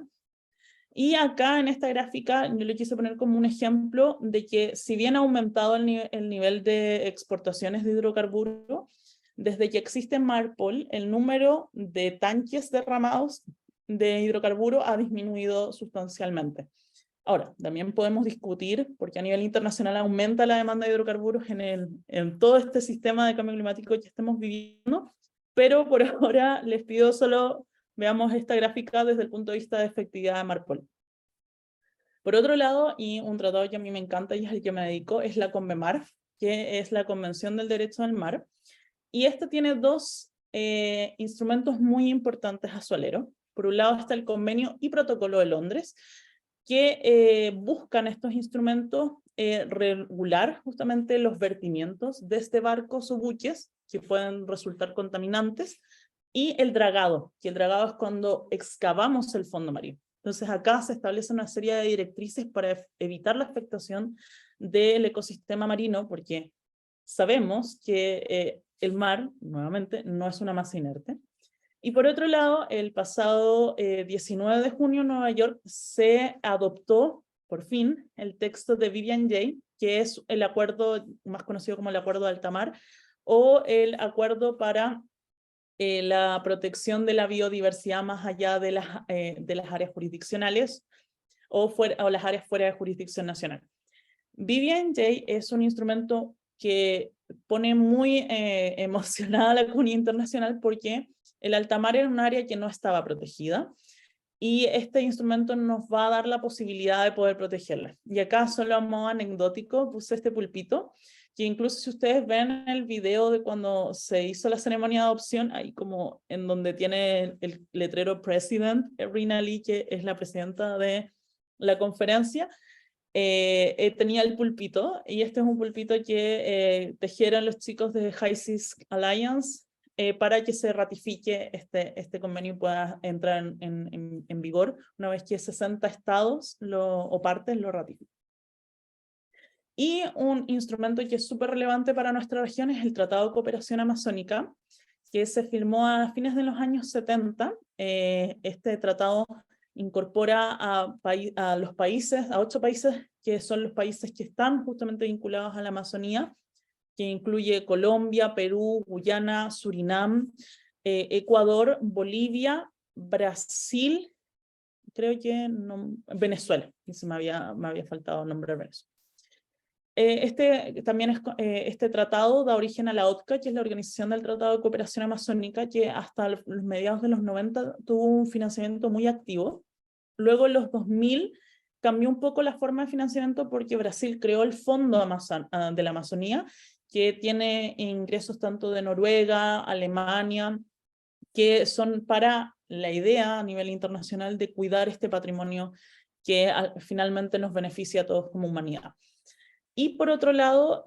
Y acá en esta gráfica yo le quise poner como un ejemplo de que si bien ha aumentado el nivel de exportaciones de hidrocarburos, desde que existe Marpol, el número de tanques derramados de hidrocarburo ha disminuido sustancialmente. Ahora, también podemos discutir, porque a nivel internacional aumenta la demanda de hidrocarburos en todo este sistema de cambio climático que estamos viviendo, pero por ahora les pido solo veamos esta gráfica desde el punto de vista de efectividad de Marpol. Por otro lado, y un tratado que a mí me encanta y es el que me dedico, es la CONVEMAR, que es la Convención del Derecho del Mar, y esta tiene dos instrumentos muy importantes a su alero. Por un lado está el Convenio y Protocolo de Londres, que buscan estos instrumentos regular justamente los vertimientos desde barcos o buques que pueden resultar contaminantes, y el dragado, que el dragado es cuando excavamos el fondo marino. Entonces acá se establece una serie de directrices para evitar la afectación del ecosistema marino, porque sabemos que el mar, nuevamente, no es una masa inerte. Y por otro lado, el pasado 19 de junio en Nueva York se adoptó, por fin, el texto de Vivian Jay, que es el acuerdo más conocido como el Acuerdo de Alta Mar, o el acuerdo para la protección de la biodiversidad más allá de las áreas jurisdiccionales o las áreas fuera de jurisdicción nacional. Vivian Jay es un instrumento que pone muy emocionada a la comunidad internacional porque el alta mar era un área que no estaba protegida y este instrumento nos va a dar la posibilidad de poder protegerla. Y acá, solo a modo anecdótico, puse este pulpito, que incluso si ustedes ven el video de cuando se hizo la ceremonia de adopción, ahí como en donde tiene el letrero President, Rina Lee, que es la presidenta de la conferencia, tenía el pulpito, y este es un pulpito que tejieron los chicos de High Seas Alliance para que se ratifique este convenio y pueda entrar en vigor una vez que 60 estados o partes lo ratifiquen. Y un instrumento que es súper relevante para nuestra región es el Tratado de Cooperación Amazónica, que se firmó a fines de los años 70. Este tratado incorpora a los países, a 8 países, que son los países que están justamente vinculados a la Amazonía, que incluye Colombia, Perú, Guyana, Surinam, Ecuador, Bolivia, Brasil, creo que no, Venezuela, y se me había faltado nombrar Venezuela. Este tratado da origen a la OTCA, que es la Organización del Tratado de Cooperación Amazónica, que hasta los mediados de los 90 tuvo un financiamiento muy activo. Luego en los 2000 cambió un poco la forma de financiamiento porque Brasil creó el Fondo de la Amazonía, que tiene ingresos tanto de Noruega, Alemania, que son para la idea a nivel internacional de cuidar este patrimonio que finalmente nos beneficia a todos como humanidad. Y por otro lado,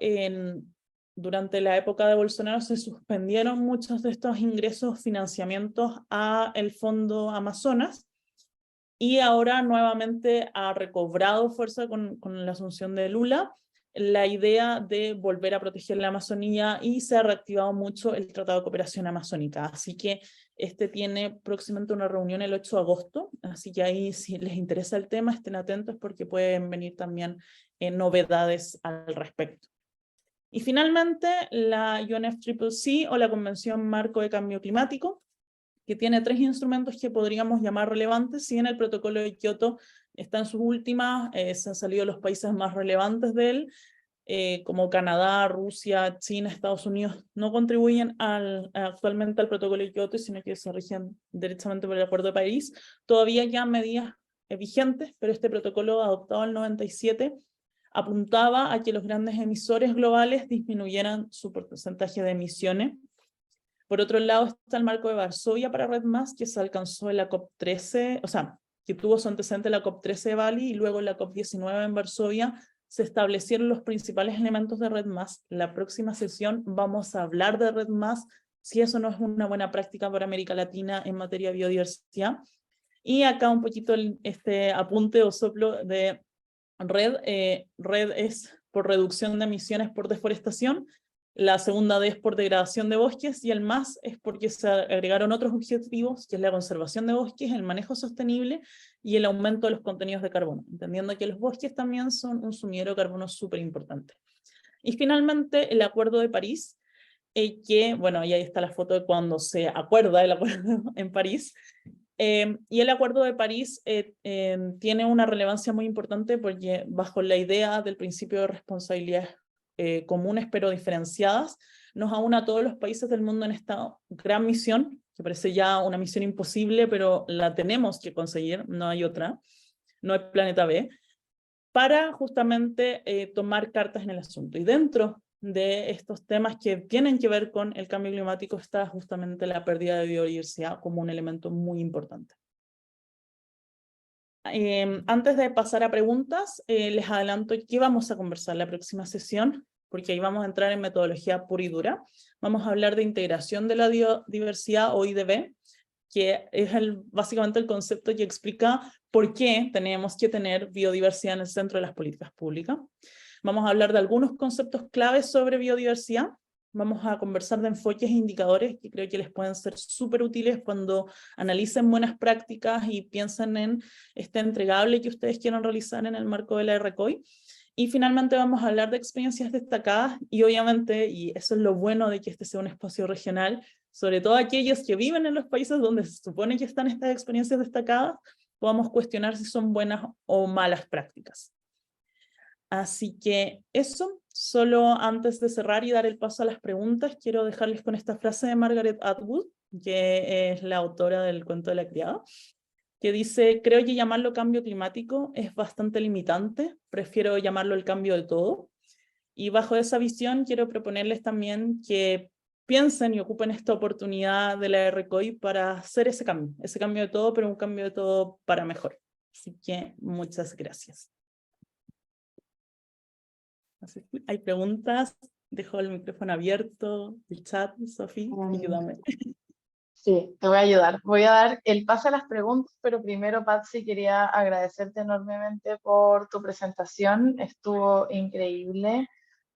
durante la época de Bolsonaro se suspendieron muchos de estos ingresos, financiamientos al Fondo Amazonas, y ahora nuevamente ha recobrado fuerza con la asunción de Lula la idea de volver a proteger la Amazonía, y se ha reactivado mucho el Tratado de Cooperación Amazónica. Así que tiene próximamente una reunión el 8 de agosto, así que ahí, si les interesa el tema, estén atentos porque pueden venir también novedades al respecto. Y finalmente, la UNFCCC, o la Convención Marco de Cambio Climático, que tiene 3 instrumentos que podríamos llamar relevantes. Si bien el protocolo de Kioto está en sus últimas, se han salido los países más relevantes de él, como Canadá, Rusia, China, Estados Unidos, no contribuyen actualmente al protocolo de Kioto, sino que se rigen directamente por el Acuerdo de París. Todavía ya medidas vigentes, pero este protocolo adoptado en el 97 apuntaba a que los grandes emisores globales disminuyeran su porcentaje de emisiones. Por otro lado está el marco de Varsovia para RED+, que se alcanzó en la COP13, o sea, que tuvo su antecedente en la COP13 de Bali y luego en la COP19 en Varsovia se establecieron los principales elementos de RED+. La próxima sesión vamos a hablar de RED+, si eso no es una buena práctica para América Latina en materia de biodiversidad. Y acá un poquito este apunte o soplo de RED. RED es por reducción de emisiones por deforestación, la segunda D es por degradación de bosques y el más es porque se agregaron otros objetivos, que es la conservación de bosques, el manejo sostenible y el aumento de los contenidos de carbono, entendiendo que los bosques también son un sumidero de carbono súper importante. Y finalmente el Acuerdo de París, que, bueno, y ahí está la foto de cuando se acuerda el acuerdo en París. Y el Acuerdo de París tiene una relevancia muy importante porque bajo la idea del principio de responsabilidades comunes pero diferenciadas, nos aúna a todos los países del mundo en esta gran misión, que parece ya una misión imposible, pero la tenemos que conseguir, no hay otra, no hay planeta B, para justamente tomar cartas en el asunto. Y dentro de estos temas que tienen que ver con el cambio climático está justamente la pérdida de biodiversidad como un elemento muy importante. Antes de pasar a preguntas, les adelanto que vamos a conversar la próxima sesión, porque ahí vamos a entrar en metodología pura y dura. Vamos a hablar de integración de la biodiversidad o IDB, que es básicamente el concepto que explica por qué tenemos que tener biodiversidad en el centro de las políticas públicas. Vamos a hablar de algunos conceptos claves sobre biodiversidad. Vamos a conversar de enfoques e indicadores que creo que les pueden ser súper útiles cuando analicen buenas prácticas y piensen en este entregable que ustedes quieran realizar en el marco de la RCOI. Y finalmente vamos a hablar de experiencias destacadas y obviamente, y eso es lo bueno de que este sea un espacio regional, sobre todo aquellos que viven en los países donde se supone que están estas experiencias destacadas, podamos cuestionar si son buenas o malas prácticas. Así que eso, solo antes de cerrar y dar el paso a las preguntas, quiero dejarles con esta frase de Margaret Atwood, que es la autora del cuento de la criada, que dice: creo que llamarlo cambio climático es bastante limitante, prefiero llamarlo el cambio de todo. Y bajo esa visión quiero proponerles también que piensen y ocupen esta oportunidad de la RCOI para hacer ese cambio de todo, pero un cambio de todo para mejor. Así que muchas gracias. ¿Hay preguntas? Dejo el micrófono abierto, el chat, Sofi, ayúdame. Sí, te voy a ayudar. Voy a dar el pase a las preguntas, pero primero, Patsy, quería agradecerte enormemente por tu presentación. Estuvo increíble.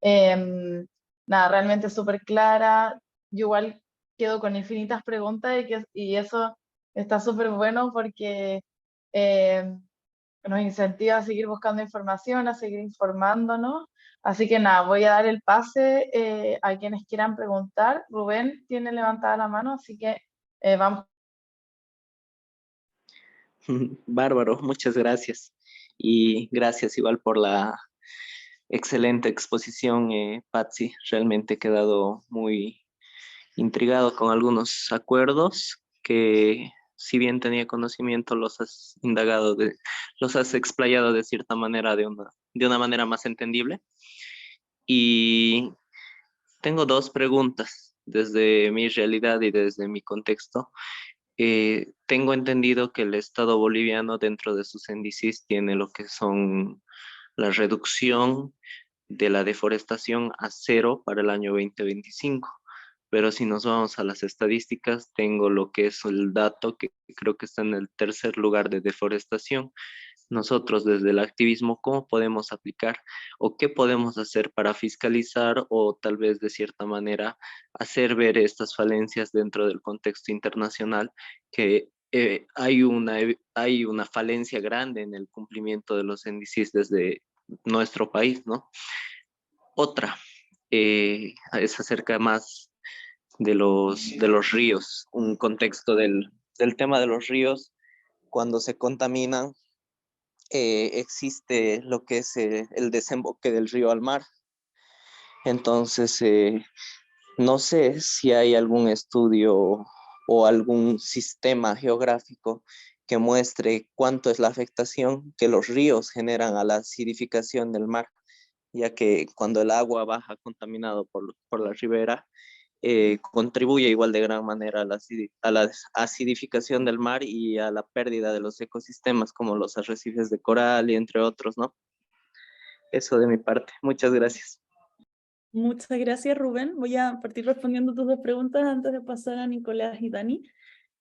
Nada, realmente súper clara. Yo igual quedo con infinitas preguntas y eso está súper bueno porque nos incentiva a seguir buscando información, a seguir informándonos. Así que nada, voy a dar el pase a quienes quieran preguntar. Rubén tiene levantada la mano, así que vamos. Bárbaro, muchas gracias. Y gracias igual por la excelente exposición, Patsy. Realmente he quedado muy intrigado con algunos acuerdos que, si bien tenía conocimiento, los has indagado, los has explayado de cierta manera, de una manera más entendible. Y tengo dos preguntas desde mi realidad y desde mi contexto. Tengo entendido que el Estado boliviano dentro de sus índices tiene lo que son la reducción de la deforestación a 0 para el año 2025. Pero si nos vamos a las estadísticas, tengo lo que es el dato que creo que está en el tercer lugar de deforestación. Nosotros desde el activismo, ¿cómo podemos aplicar o qué podemos hacer para fiscalizar o tal vez de cierta manera hacer ver estas falencias dentro del contexto internacional, que hay una falencia grande en el cumplimiento de los índices desde nuestro país, ¿no? Otra es acerca más de los ríos, un contexto del tema de los ríos. Cuando se contaminan, existe lo que es el desemboque del río al mar. Entonces, no sé si hay algún estudio o algún sistema geográfico que muestre cuánto es la afectación que los ríos generan a la acidificación del mar ya que cuando el agua baja contaminado por la ribera, contribuye igual de gran manera a la acidificación del mar y a la pérdida de los ecosistemas como los arrecifes de coral y entre otros, ¿no? Eso de mi parte. Muchas gracias. Muchas gracias, Rubén. Voy a partir respondiendo tus dos preguntas antes de pasar a Nicolás y Dani.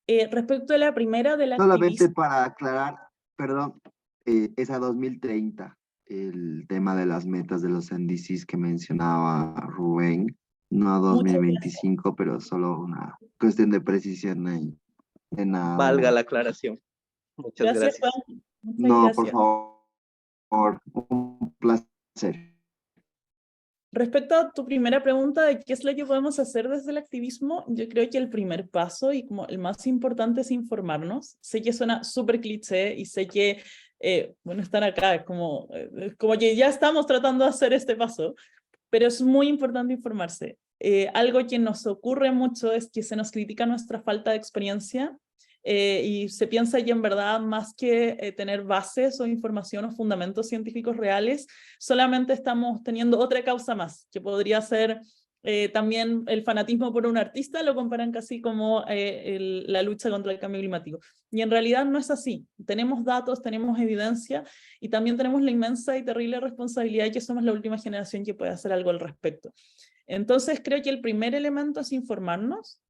Respecto a la primera del Solamente activismo, para aclarar, perdón, es a 2030 el tema de las metas de los NDCs que mencionaba Rubén, no a muchas gracias. 2025, pero solo una cuestión de precisión en nada Valga más. la aclaración. Muchas Gracias, gracias. Juan. Muchas No, por gracias. favor, un placer. Respecto a tu primera pregunta de qué es lo que podemos hacer desde el activismo, yo creo que el primer paso y como el más importante es informarnos. Sé que suena súper cliché y sé que, bueno, están acá, es como que ya estamos tratando de hacer este paso, pero es muy importante informarse. Algo que nos ocurre mucho es que se nos critica nuestra falta de experiencia y se piensa que en verdad más que tener bases o información o fundamentos científicos reales, solamente estamos teniendo otra causa más, que podría ser también el fanatismo por un artista, lo comparan casi como la lucha contra el cambio climático. Y en realidad no es así. Tenemos datos, tenemos evidencia y también tenemos la inmensa y terrible responsabilidad de que somos la última generación que puede hacer algo al respecto. Entonces creo que el primer elemento es informarnos,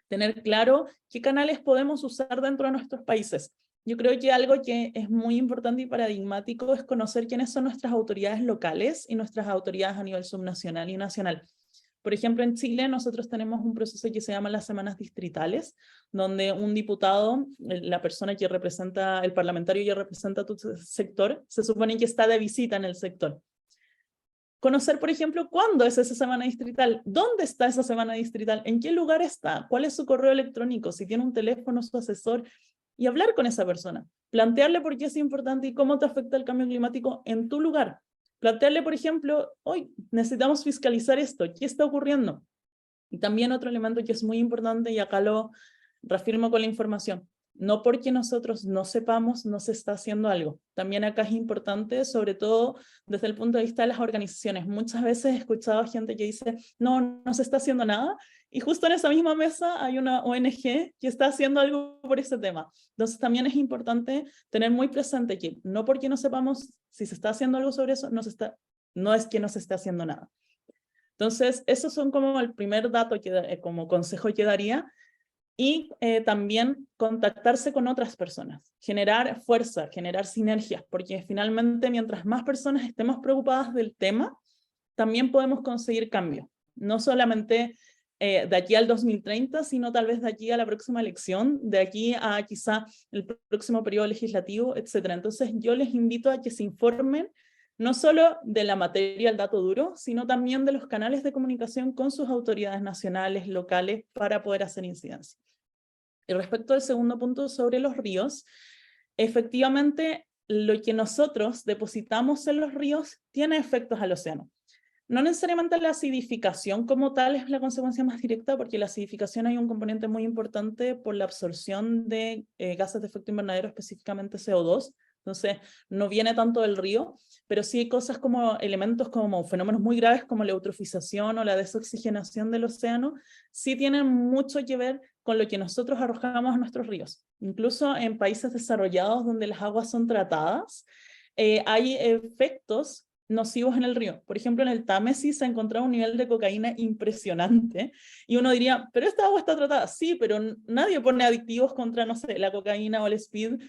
tener claro qué canales podemos usar dentro de nuestros países. Yo creo que algo que es muy importante y paradigmático es conocer quiénes son nuestras autoridades locales y nuestras autoridades a nivel subnacional y nacional. Por ejemplo, en Chile nosotros tenemos un proceso que se llama las semanas distritales, donde un diputado, la persona que representa, el parlamentario que representa tu sector, se supone que está de visita en el sector. Conocer, por ejemplo, cuándo es esa semana distrital, dónde está esa semana distrital, en qué lugar está, cuál es su correo electrónico, si tiene un teléfono, su asesor, y hablar con esa persona. Plantearle por qué es importante y cómo te afecta el cambio climático en tu lugar. Plantearle, por ejemplo, hoy necesitamos fiscalizar esto, ¿qué está ocurriendo? Y también otro elemento que es muy importante, y acá lo reafirmo con la información, no porque nosotros no sepamos, no se está haciendo algo. También acá es importante, sobre todo desde el punto de vista de las organizaciones. Muchas veces he escuchado a gente que dice, no, no se está haciendo nada, y justo en esa misma mesa hay una ONG que está haciendo algo por ese tema. Entonces también es importante tener muy presente que no porque no sepamos si se está haciendo algo sobre eso, no es que no se esté haciendo nada. Entonces, esos son como el primer dato que como consejo que daría. Y también contactarse con otras personas, generar fuerza, generar sinergias, porque finalmente mientras más personas estemos preocupadas del tema, también podemos conseguir cambio. No solamente de aquí al 2030, sino tal vez de aquí a la próxima elección, de aquí a quizá el próximo periodo legislativo, etc. Entonces yo les invito a que se informen no solo de la materia, el dato duro, sino también de los canales de comunicación con sus autoridades nacionales, locales, para poder hacer incidencia. Y respecto al segundo punto sobre los ríos, efectivamente lo que nosotros depositamos en los ríos tiene efectos al océano. No necesariamente la acidificación como tal es la consecuencia más directa, porque la acidificación hay un componente muy importante por la absorción de gases de efecto invernadero, específicamente CO2, entonces no viene tanto del río, pero sí hay cosas como elementos como fenómenos muy graves como la eutrofización o la desoxigenación del océano, sí tienen mucho que ver con lo que nosotros arrojamos a nuestros ríos. Incluso en países desarrollados donde las aguas son tratadas, hay efectos nocivos en el río. Por ejemplo, en el Támesis se ha encontrado un nivel de cocaína impresionante y uno diría, pero esta agua está tratada. Sí, pero nadie pone aditivos contra, no sé, la cocaína o el speed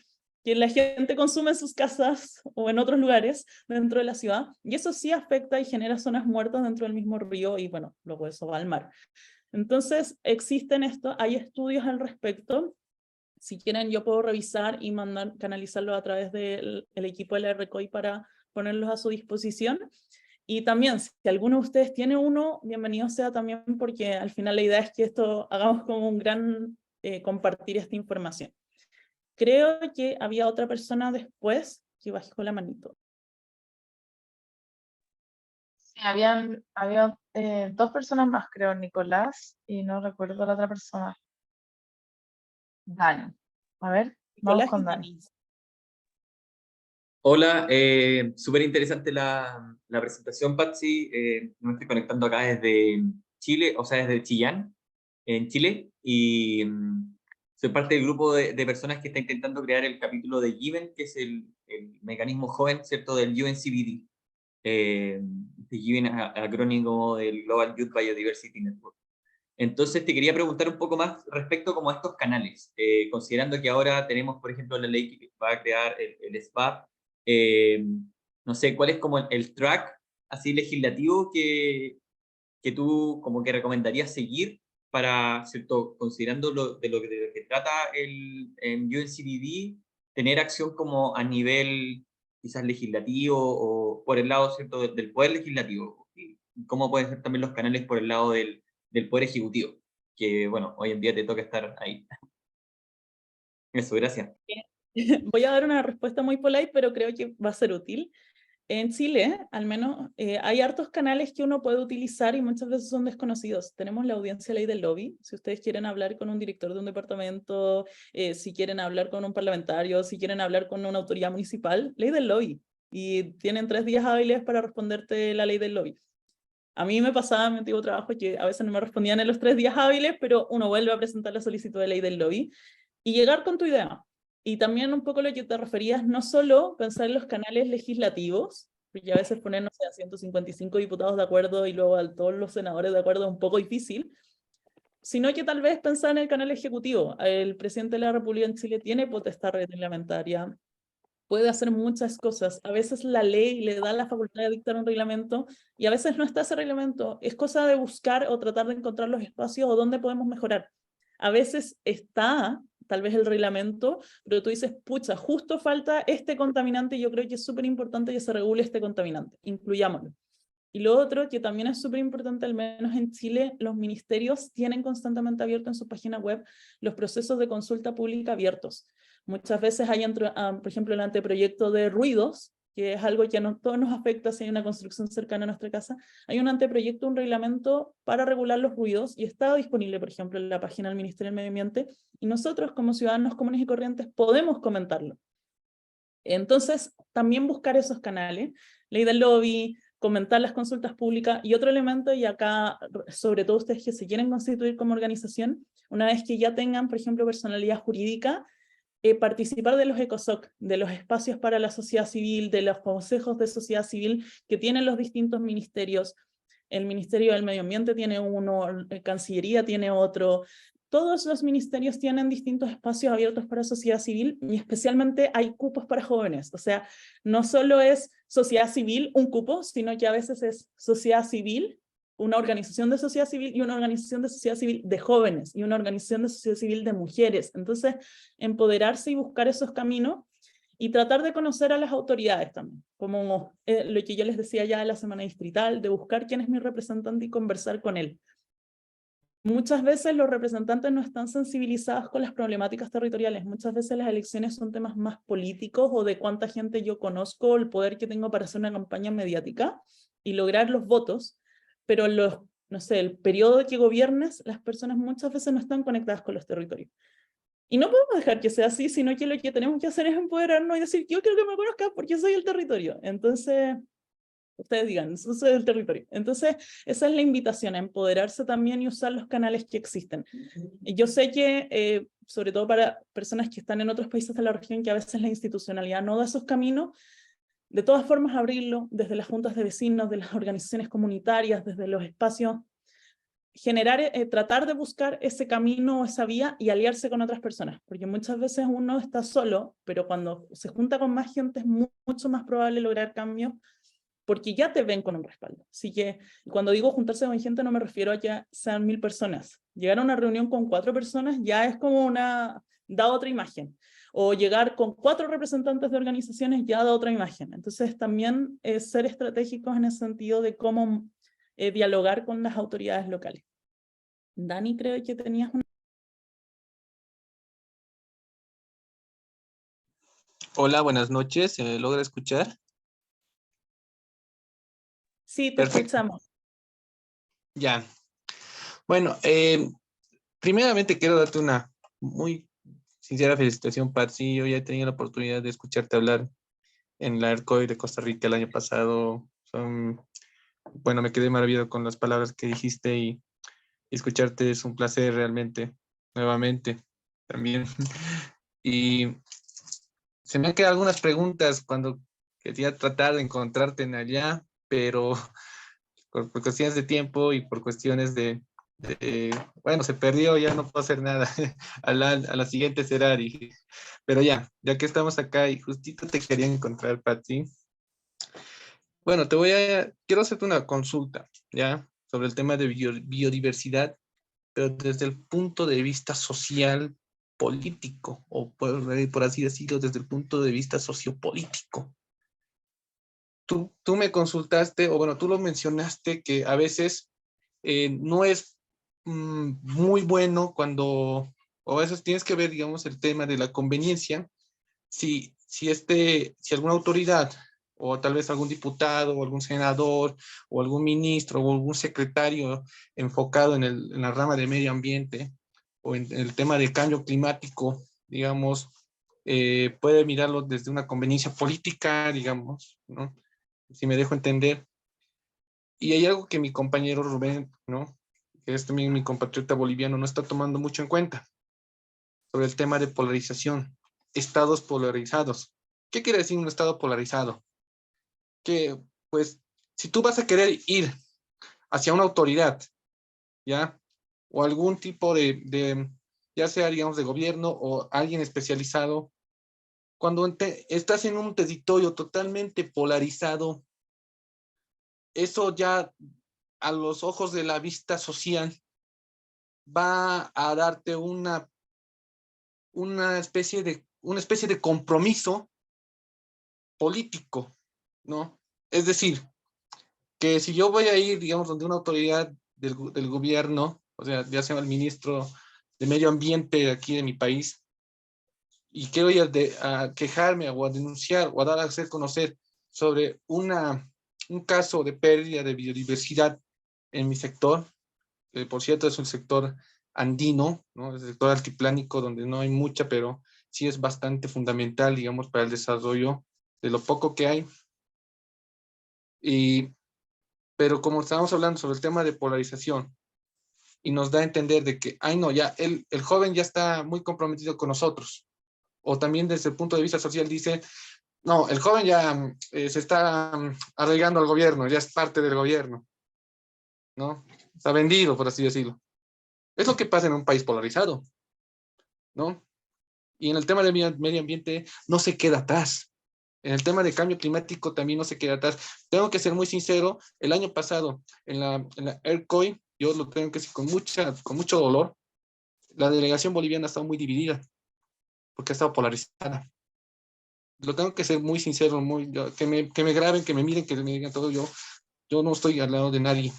que la gente consume en sus casas o en otros lugares dentro de la ciudad, y eso sí afecta y genera zonas muertas dentro del mismo río y bueno, luego eso va al mar. Entonces, existen esto, hay estudios al respecto. Si quieren, yo puedo revisar y canalizarlo a través del equipo de la RCOI para ponerlos a su disposición. Y también, si alguno de ustedes tiene uno, bienvenido sea también, porque al final la idea es que esto hagamos como un gran compartir esta información. Creo que había otra persona después que bajó la manito. Sí, había dos personas más, creo, Nicolás, y no recuerdo la otra persona. Dani. A ver, vamos Nicolás y con Dani. Dani. Hola, súper interesante la presentación, Patsy. Me estoy conectando acá desde Chile, o sea, desde Chillán, en Chile, y soy parte del grupo de personas que está intentando crear el capítulo de Given, que es el mecanismo joven, ¿cierto?, del UNCBD. De Given, acrónimo del Global Youth Biodiversity Network. Entonces te quería preguntar un poco más respecto como a estos canales, considerando que ahora tenemos, por ejemplo, la ley que va a crear el SPAP. eh, no sé, ¿cuál es como el track así legislativo que tú como que recomendarías seguir para, ¿cierto?, considerando de lo que trata el UNCBD, tener acción como a nivel quizás legislativo o por el lado, ¿cierto?, del poder legislativo? Y cómo pueden ser también los canales por el lado del poder ejecutivo, que bueno, hoy en día te toca estar ahí. Eso, gracias. Voy a dar una respuesta muy polite, pero creo que va a ser útil. En Chile, al menos, hay hartos canales que uno puede utilizar y muchas veces son desconocidos. Tenemos la audiencia ley del lobby. Si ustedes quieren hablar con un director de un departamento, si quieren hablar con un parlamentario, si quieren hablar con una autoridad municipal, ley del lobby. Y tienen 3 días hábiles para responderte la ley del lobby. A mí me pasaba en mi antiguo trabajo que a veces no me respondían en los 3 días hábiles, pero uno vuelve a presentar la solicitud de ley del lobby y llegar con tu idea. Y también un poco lo que te referías, no solo pensar en los canales legislativos, porque a veces poner, no sé, a 155 diputados de acuerdo y luego a todos los senadores de acuerdo es un poco difícil, sino que tal vez pensar en el canal ejecutivo. El presidente de la República en Chile tiene potestad reglamentaria, puede hacer muchas cosas. A veces la ley le da la facultad de dictar un reglamento y a veces no está ese reglamento. Es cosa de buscar o tratar de encontrar los espacios o dónde podemos mejorar. A veces está tal vez el reglamento, pero tú dices, pucha, justo falta este contaminante y yo creo que es súper importante que se regule este contaminante. Incluyámoslo. Y lo otro, que también es súper importante, al menos en Chile, los ministerios tienen constantemente abierto en su página web los procesos de consulta pública abiertos. Muchas veces hay, por ejemplo, el anteproyecto de ruidos, que es algo que a todos nos afecta si hay una construcción cercana a nuestra casa. Hay un anteproyecto, un reglamento para regular los ruidos y está disponible, por ejemplo, en la página del Ministerio del Medio Ambiente y nosotros como ciudadanos comunes y corrientes podemos comentarlo. Entonces, también buscar esos canales, ley del lobby, comentar las consultas públicas y otro elemento, y acá, sobre todo ustedes que se quieren constituir como organización, una vez que ya tengan, por ejemplo, personalidad jurídica, participar de los ECOSOC, de los espacios para la sociedad civil, de los consejos de sociedad civil que tienen los distintos ministerios. El Ministerio del Medio Ambiente tiene uno, Cancillería tiene otro. Todos los ministerios tienen distintos espacios abiertos para sociedad civil y especialmente hay cupos para jóvenes. O sea, no solo es sociedad civil un cupo, sino que a veces es sociedad civil, una organización de sociedad civil y una organización de sociedad civil de jóvenes y una organización de sociedad civil de mujeres. Entonces, empoderarse y buscar esos caminos y tratar de conocer a las autoridades también, como lo que yo les decía ya de la semana distrital, de buscar quién es mi representante y conversar con él. Muchas veces los representantes no están sensibilizados con las problemáticas territoriales. Muchas veces las elecciones son temas más políticos o de cuánta gente yo conozco, o el poder que tengo para hacer una campaña mediática y lograr los votos, pero no sé, el periodo que gobiernes, las personas muchas veces no están conectadas con los territorios. Y no podemos dejar que sea así, sino que lo que tenemos que hacer es empoderarnos y decir, yo quiero que me conozcan porque soy el territorio. Entonces, ustedes digan, eso soy el territorio. Entonces, esa es la invitación, a empoderarse también y usar los canales que existen. Y yo sé que, sobre todo para personas que están en otros países de la región, que a veces la institucionalidad no da esos caminos, de todas formas abrirlo desde las juntas de vecinos, de las organizaciones comunitarias, desde los espacios, generar, tratar de buscar ese camino, esa vía y aliarse con otras personas, porque muchas veces uno está solo, pero cuando se junta con más gente es mucho más probable lograr cambios, porque ya te ven con un respaldo. Así que cuando digo juntarse con gente no me refiero a que sean 1000 personas. Llegar a una reunión con 4 personas ya es como da otra imagen. O llegar con 4 representantes de organizaciones ya da otra imagen. Entonces también ser estratégicos en el sentido de cómo dialogar con las autoridades locales. Dani, creo que tenías una... Hola, buenas noches. ¿Se me logra escuchar? Sí, te Perfecto. escuchamos. Ya. Bueno, primeramente quiero darte una muy sincera felicitación, Patsy. Yo ya he tenido la oportunidad de escucharte hablar en la ERCOI de Costa Rica el año pasado. Bueno, me quedé maravillado con las palabras que dijiste y escucharte es un placer realmente, nuevamente, también. Y se me han quedado algunas preguntas cuando quería tratar de encontrarte en allá, pero por cuestiones de tiempo y por cuestiones bueno, se perdió, ya no puedo hacer nada. A la siguiente será, dije. Pero ya que estamos acá y justito te quería encontrar, Patsy. Bueno, quiero hacerte una consulta, ¿ya? Sobre el tema de biodiversidad, pero desde el punto de vista social, político, o por así decirlo, desde el punto de vista sociopolítico. Tú me consultaste, o bueno, tú lo mencionaste, que a veces no es muy bueno o a veces tienes que ver, digamos, el tema de la conveniencia, si alguna autoridad, o tal vez algún diputado, o algún senador, o algún ministro, o algún secretario enfocado en la rama de medio ambiente, o en el tema del cambio climático, digamos, puede mirarlo desde una conveniencia política, digamos, ¿no? Si me dejo entender. Y hay algo que mi compañero Rubén, ¿no? Que es también mi compatriota boliviano, no está tomando mucho en cuenta sobre el tema de polarización, estados polarizados. ¿Qué quiere decir un estado polarizado? Que, pues, si tú vas a querer ir hacia una autoridad, ¿ya? O algún tipo ya sea, digamos, de gobierno o alguien especializado, cuando estás en un territorio totalmente polarizado, eso ya a los ojos de la vista social va a darte una especie de compromiso político, ¿no? Es decir, que si yo voy a ir, digamos, donde una autoridad del gobierno, o sea, ya sea el ministro de Medio Ambiente aquí de mi país, y quiero ir a quejarme o a denunciar o a dar a hacer conocer sobre un caso de pérdida de biodiversidad en mi sector, que por cierto es un sector andino, ¿no? Es el sector altiplánico donde no hay mucha, pero sí es bastante fundamental, digamos, para el desarrollo de lo poco que hay. Pero como estábamos hablando sobre el tema de polarización, y nos da a entender de que, ay no, ya el joven ya está muy comprometido con nosotros. O también desde el punto de vista social dice, no, el joven ya se está arraigando al gobierno, ya es parte del gobierno, ¿no? Está vendido, por así decirlo. Es lo que pasa en un país polarizado, ¿no? Y en el tema del medio ambiente no se queda atrás. En el tema de cambio climático también no se queda atrás. Tengo que ser muy sincero, el año pasado en la ERCOI, yo lo tengo que decir con mucho dolor, la delegación boliviana ha estado muy dividida, porque ha estado polarizada. Lo tengo que ser muy sincero, que me graben, que me miren, que me digan todo. Yo no estoy al lado de nadie,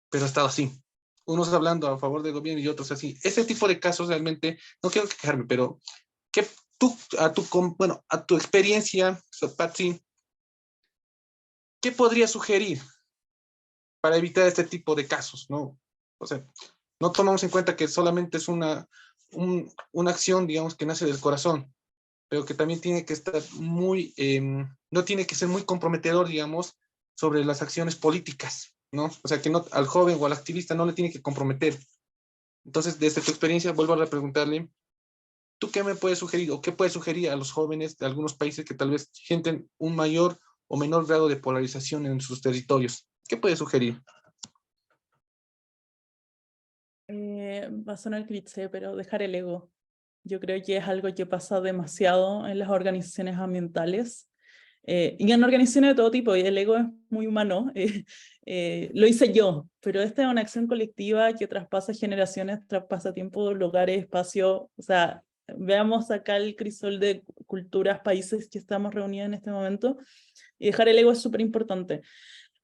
pero ha estado así. Unos hablando a favor del gobierno y otros así. Ese tipo de casos realmente, no quiero quejarme, pero ¿qué tú, a tu experiencia, Patsy, qué podría sugerir para evitar este tipo de casos, ¿no? O sea, no tomamos en cuenta que solamente es una acción, digamos, que nace del corazón, pero que también tiene que estar no tiene que ser muy comprometedor, digamos, sobre las acciones políticas, ¿no? O sea, que no, al joven o al activista no le tiene que comprometer. Entonces, desde tu experiencia, vuelvo a preguntarle, ¿tú qué me puedes sugerir o qué puedes sugerir a los jóvenes de algunos países que tal vez sienten un mayor o menor grado de polarización en sus territorios? ¿Qué puedes sugerir? Va a sonar cliché, pero dejar el ego. Yo creo que es algo que pasa demasiado en las organizaciones ambientales y en organizaciones de todo tipo, y el ego es muy humano. Lo hice yo, pero esta es una acción colectiva que traspasa generaciones, traspasa tiempo, lugares, espacio. O sea, veamos acá el crisol de culturas, países que estamos reunidos en este momento, y dejar el ego es súper importante.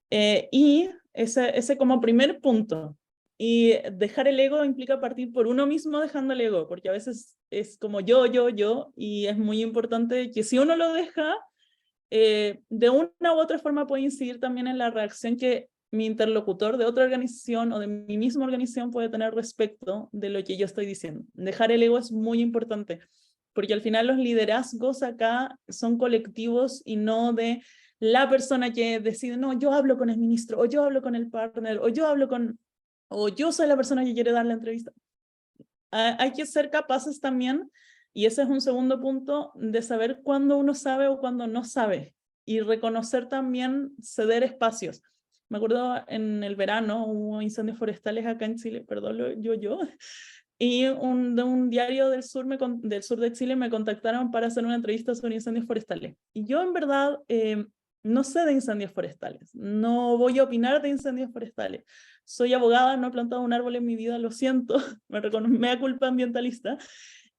Y ese como primer punto. Y dejar el ego implica partir por uno mismo dejando el ego, porque a veces es como yo, y es muy importante que si uno lo deja, de una u otra forma puede incidir también en la reacción que mi interlocutor de otra organización o de mi misma organización puede tener respecto de lo que yo estoy diciendo. Dejar el ego es muy importante, porque al final los liderazgos acá son colectivos y no de la persona que decide, no, yo hablo con el ministro, o yo hablo con el partner, o yo soy la persona que quiere dar la entrevista. Hay que ser capaces también, y ese es un segundo punto, de saber cuándo uno sabe o cuándo no sabe, y reconocer también ceder espacios. Me acuerdo en el verano hubo incendios forestales acá en Chile, perdón, y de un diario del sur de Chile me contactaron para hacer una entrevista sobre incendios forestales. Y yo en verdad no sé de incendios forestales, no voy a opinar de incendios forestales. Soy abogada, no he plantado un árbol en mi vida, lo siento, me da culpa ambientalista.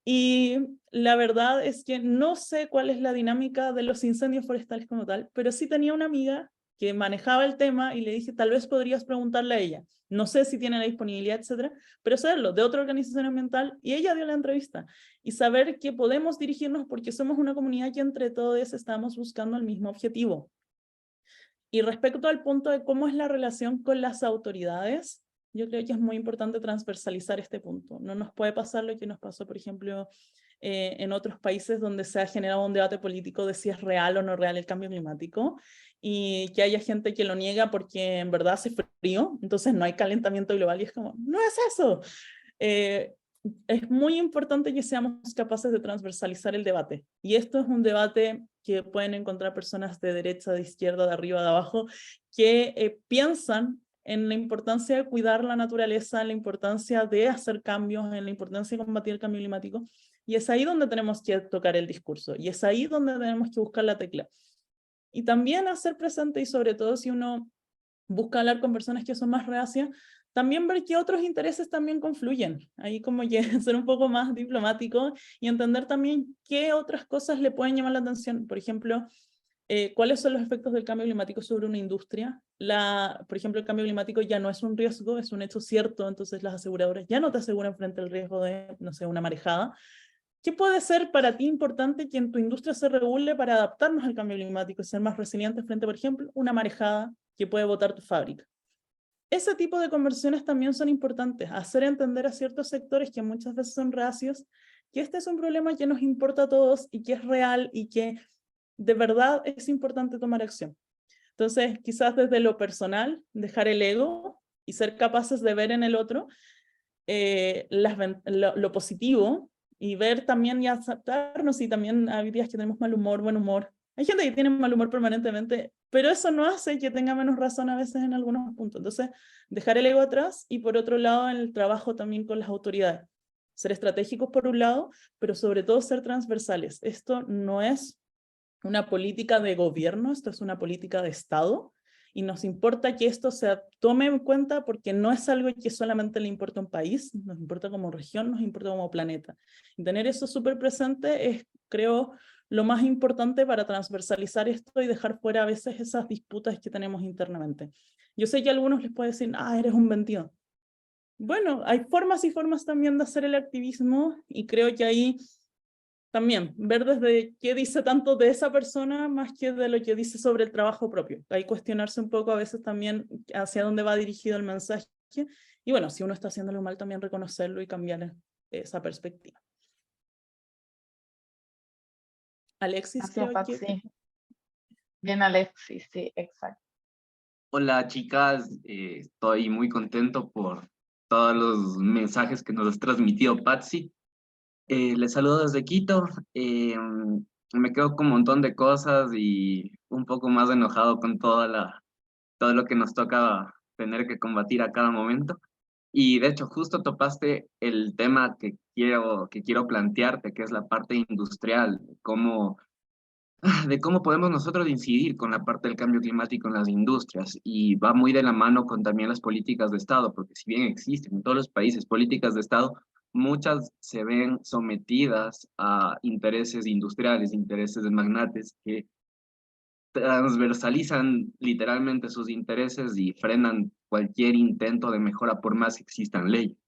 Y la verdad es que no sé cuál es la dinámica de los incendios forestales como tal, pero sí tenía una amiga que manejaba el tema y le dije, tal vez podrías preguntarle a ella. No sé si tiene la disponibilidad, etcétera, pero saberlo de otra organización ambiental, y ella dio la entrevista. Y saber que podemos dirigirnos porque somos una comunidad que entre todos estamos buscando el mismo objetivo. Y respecto al punto de cómo es la relación con las autoridades, yo creo que es muy importante transversalizar este punto. No nos puede pasar lo que nos pasó, por ejemplo, en otros países donde se ha generado un debate político de si es real o no real el cambio climático, y que haya gente que lo niega porque en verdad hace frío, entonces no hay calentamiento global, y es como, no es eso. Es muy importante que seamos capaces de transversalizar el debate. Y esto es un debate que pueden encontrar personas de derecha, de izquierda, de arriba, de abajo, que piensan en la importancia de cuidar la naturaleza, en la importancia de hacer cambios, en la importancia de combatir el cambio climático. Y es ahí donde tenemos que tocar el discurso. Y es ahí donde tenemos que buscar la tecla. Y también hacer presente, y sobre todo si uno busca hablar con personas que son más reacias, también ver que otros intereses también confluyen. Ahí como que ser un poco más diplomático y entender también qué otras cosas le pueden llamar la atención. Por ejemplo, ¿cuáles son los efectos del cambio climático sobre una industria? Por ejemplo, el cambio climático ya no es un riesgo, es un hecho cierto, entonces las aseguradoras ya no te aseguran frente al riesgo de, no sé, una marejada. ¿Qué puede ser para ti importante que en tu industria se regule para adaptarnos al cambio climático y ser más resilientes frente, por ejemplo, una marejada que puede botar tu fábrica? Ese tipo de conversaciones también son importantes, hacer entender a ciertos sectores que muchas veces son reacios que este es un problema que nos importa a todos y que es real y que de verdad es importante tomar acción. Entonces, quizás desde lo personal, dejar el ego y ser capaces de ver en el otro lo positivo, y ver también y aceptarnos, y también hay días que tenemos mal humor, buen humor. Hay gente que tiene mal humor permanentemente, pero eso no hace que tenga menos razón a veces en algunos puntos. Entonces, dejar el ego atrás, y por otro lado, en el trabajo también con las autoridades. Ser estratégicos por un lado, pero sobre todo ser transversales. Esto no es una política de gobierno, esto es una política de Estado, y nos importa que esto se tome en cuenta porque no es algo que solamente le importa a un país, nos importa como región, nos importa como planeta. Y tener eso súper presente es, creo, lo más importante para transversalizar esto y dejar fuera a veces esas disputas que tenemos internamente. Yo sé que a algunos les puede decir, eres un vendido. Bueno, hay formas y formas también de hacer el activismo, y creo que ahí también ver desde qué dice tanto de esa persona más que de lo que dice sobre el trabajo propio. Hay que cuestionarse un poco a veces también hacia dónde va dirigido el mensaje, y bueno, si uno está haciéndolo mal, también reconocerlo y cambiar esa perspectiva. Alexis, Gracias, creo que... Patsy. Bien, Alexis, sí, exacto. Hola chicas, estoy muy contento por todos los mensajes que nos has transmitido Patsy. Les saludo desde Quito. Me quedo con un montón de cosas y un poco más enojado con todo lo que nos toca tener que combatir a cada momento. Y de hecho, justo topaste el tema que quiero plantearte, que es la parte industrial, de cómo podemos nosotros incidir con la parte del cambio climático en las industrias, y va muy de la mano con también las políticas de Estado, porque si bien existen en todos los países políticas de Estado, muchas se ven sometidas a intereses industriales, intereses de magnates que transversalizan literalmente sus intereses y frenan cualquier intento de mejora por más que existan leyes.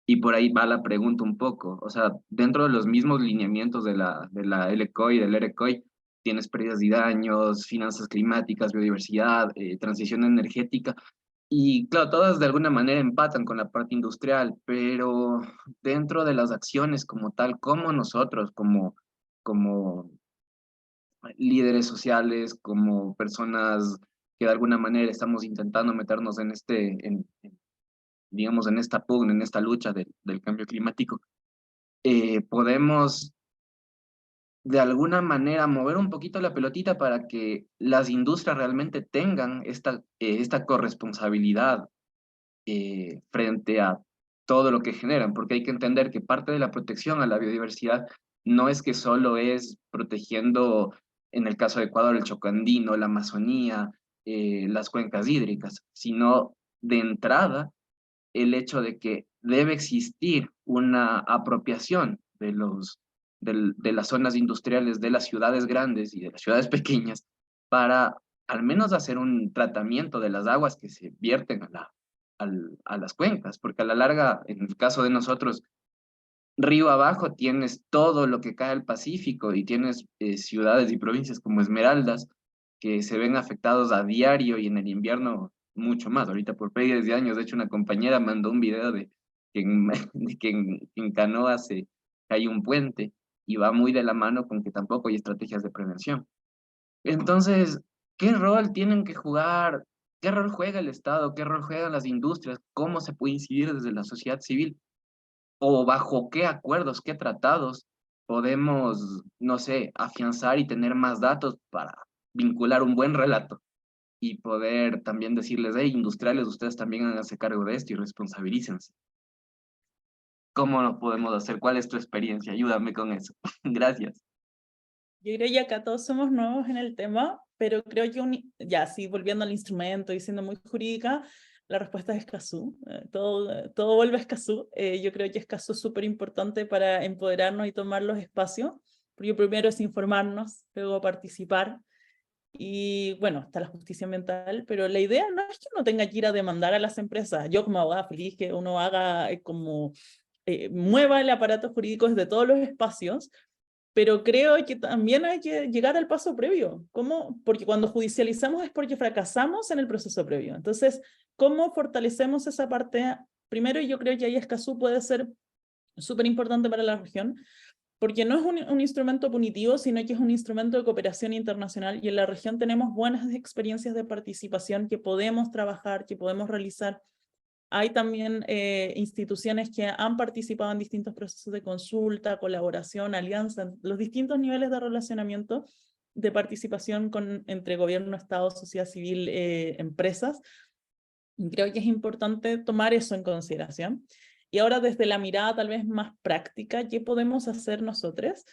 Y por ahí va la pregunta un poco, o sea, dentro de los mismos lineamientos de la LCOI, del ERECOI, tienes pérdidas y daños, finanzas climáticas, biodiversidad, transición energética, Y claro, todas de alguna manera empatan con la parte industrial, pero dentro de las acciones como tal, como nosotros, como líderes sociales, como personas que de alguna manera estamos intentando meternos en digamos, en esta pugna, en esta lucha del cambio climático, podemos de alguna manera mover un poquito la pelotita para que las industrias realmente tengan esta corresponsabilidad frente a todo lo que generan, porque hay que entender que parte de la protección a la biodiversidad no es que solo es protegiendo, en el caso de Ecuador, el Chocandino, la Amazonía, las cuencas hídricas, sino de entrada el hecho de que debe existir una apropiación de las zonas industriales de las ciudades grandes y de las ciudades pequeñas para al menos hacer un tratamiento de las aguas que se vierten a las cuencas, porque a la larga, en el caso de nosotros, río abajo tienes todo lo que cae al Pacífico y tienes ciudades y provincias como Esmeraldas que se ven afectados a diario y en el invierno mucho más. Ahorita por pérdidas de años, de hecho una compañera mandó un video de que de que en Canoa se cae un puente y va muy de la mano con que tampoco hay estrategias de prevención. Entonces, ¿qué rol tienen que jugar? ¿Qué rol juega el Estado? ¿Qué rol juegan las industrias? ¿Cómo se puede incidir desde la sociedad civil? ¿O bajo qué acuerdos, qué tratados podemos, no sé, afianzar y tener más datos para vincular un buen relato y poder también decirles, hey, industriales, ustedes también háganse cargo de esto y responsabilícense? ¿Cómo lo podemos hacer? ¿Cuál es tu experiencia? Ayúdame con eso. Gracias. Yo creo que acá todos somos nuevos en el tema, pero creo que, ya sí, volviendo al instrumento y siendo muy jurídica, la respuesta es Escazú. Todo vuelve a Escazú. Yo creo que Escazú es súper importante para empoderarnos y tomar los espacios, porque primero es informarnos, luego participar, y bueno, está la justicia ambiental, pero la idea no es que uno tenga que ir a demandar a las empresas. Yo como abogada feliz que uno haga mueva el aparato jurídico desde todos los espacios, pero creo que también hay que llegar al paso previo. ¿Cómo? Porque cuando judicializamos es porque fracasamos en el proceso previo. Entonces, ¿cómo fortalecemos esa parte? Primero, yo creo que ahí Escazú puede ser súper importante para la región, porque no es un instrumento punitivo, sino que es un instrumento de cooperación internacional, y en la región tenemos buenas experiencias de participación que podemos trabajar, que podemos realizar. Hay también instituciones que han participado en distintos procesos de consulta, colaboración, alianza, los distintos niveles de relacionamiento de participación entre gobierno, Estado, sociedad civil, empresas. Y creo que es importante tomar eso en consideración. Y ahora desde la mirada tal vez más práctica, ¿qué podemos hacer nosotros?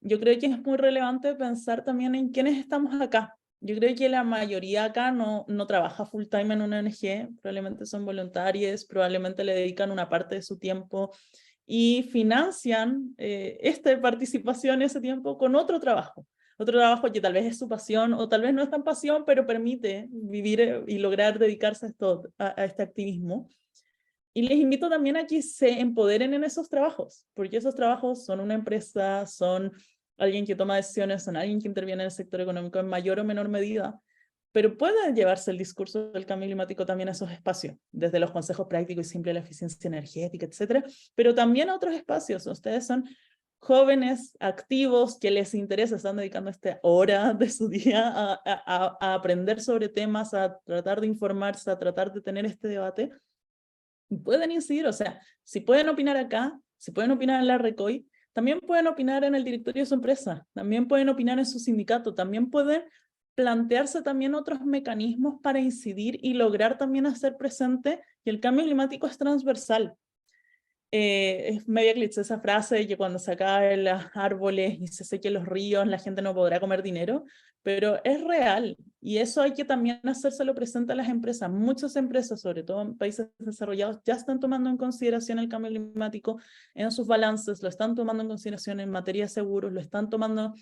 Yo creo que es muy relevante pensar también en quiénes estamos acá. Yo creo que la mayoría acá no trabaja full time en una ONG, probablemente son voluntarios, probablemente le dedican una parte de su tiempo y financian esta participación, ese tiempo, con otro trabajo que tal vez es su pasión o tal vez no es tan pasión, pero permite vivir y lograr dedicarse a este activismo. Y les invito también a que se empoderen en esos trabajos, porque esos trabajos son una empresa, son alguien que toma decisiones, son alguien que interviene en el sector económico en mayor o menor medida, pero puede llevarse el discurso del cambio climático también a esos espacios, desde los consejos prácticos y simples de la eficiencia energética, etcétera, pero también a otros espacios. Ustedes son jóvenes activos que les interesa, están dedicando esta hora de su día a aprender sobre temas, a tratar de informarse, a tratar de tener este debate. Pueden incidir, o sea, si pueden opinar acá, si pueden opinar en la RECOI, también pueden opinar en el directorio de su empresa, también pueden opinar en su sindicato, también pueden plantearse también otros mecanismos para incidir y lograr también hacer presente que el cambio climático es transversal. Es media cliché esa frase de que cuando se acaben los árboles y se sequen los ríos, la gente no podrá comer dinero, pero es real, y eso hay que también hacérselo presente a las empresas. Muchas empresas, sobre todo en países desarrollados, ya están tomando en consideración el cambio climático en sus balances, lo están tomando en consideración en materia de seguros, lo están tomando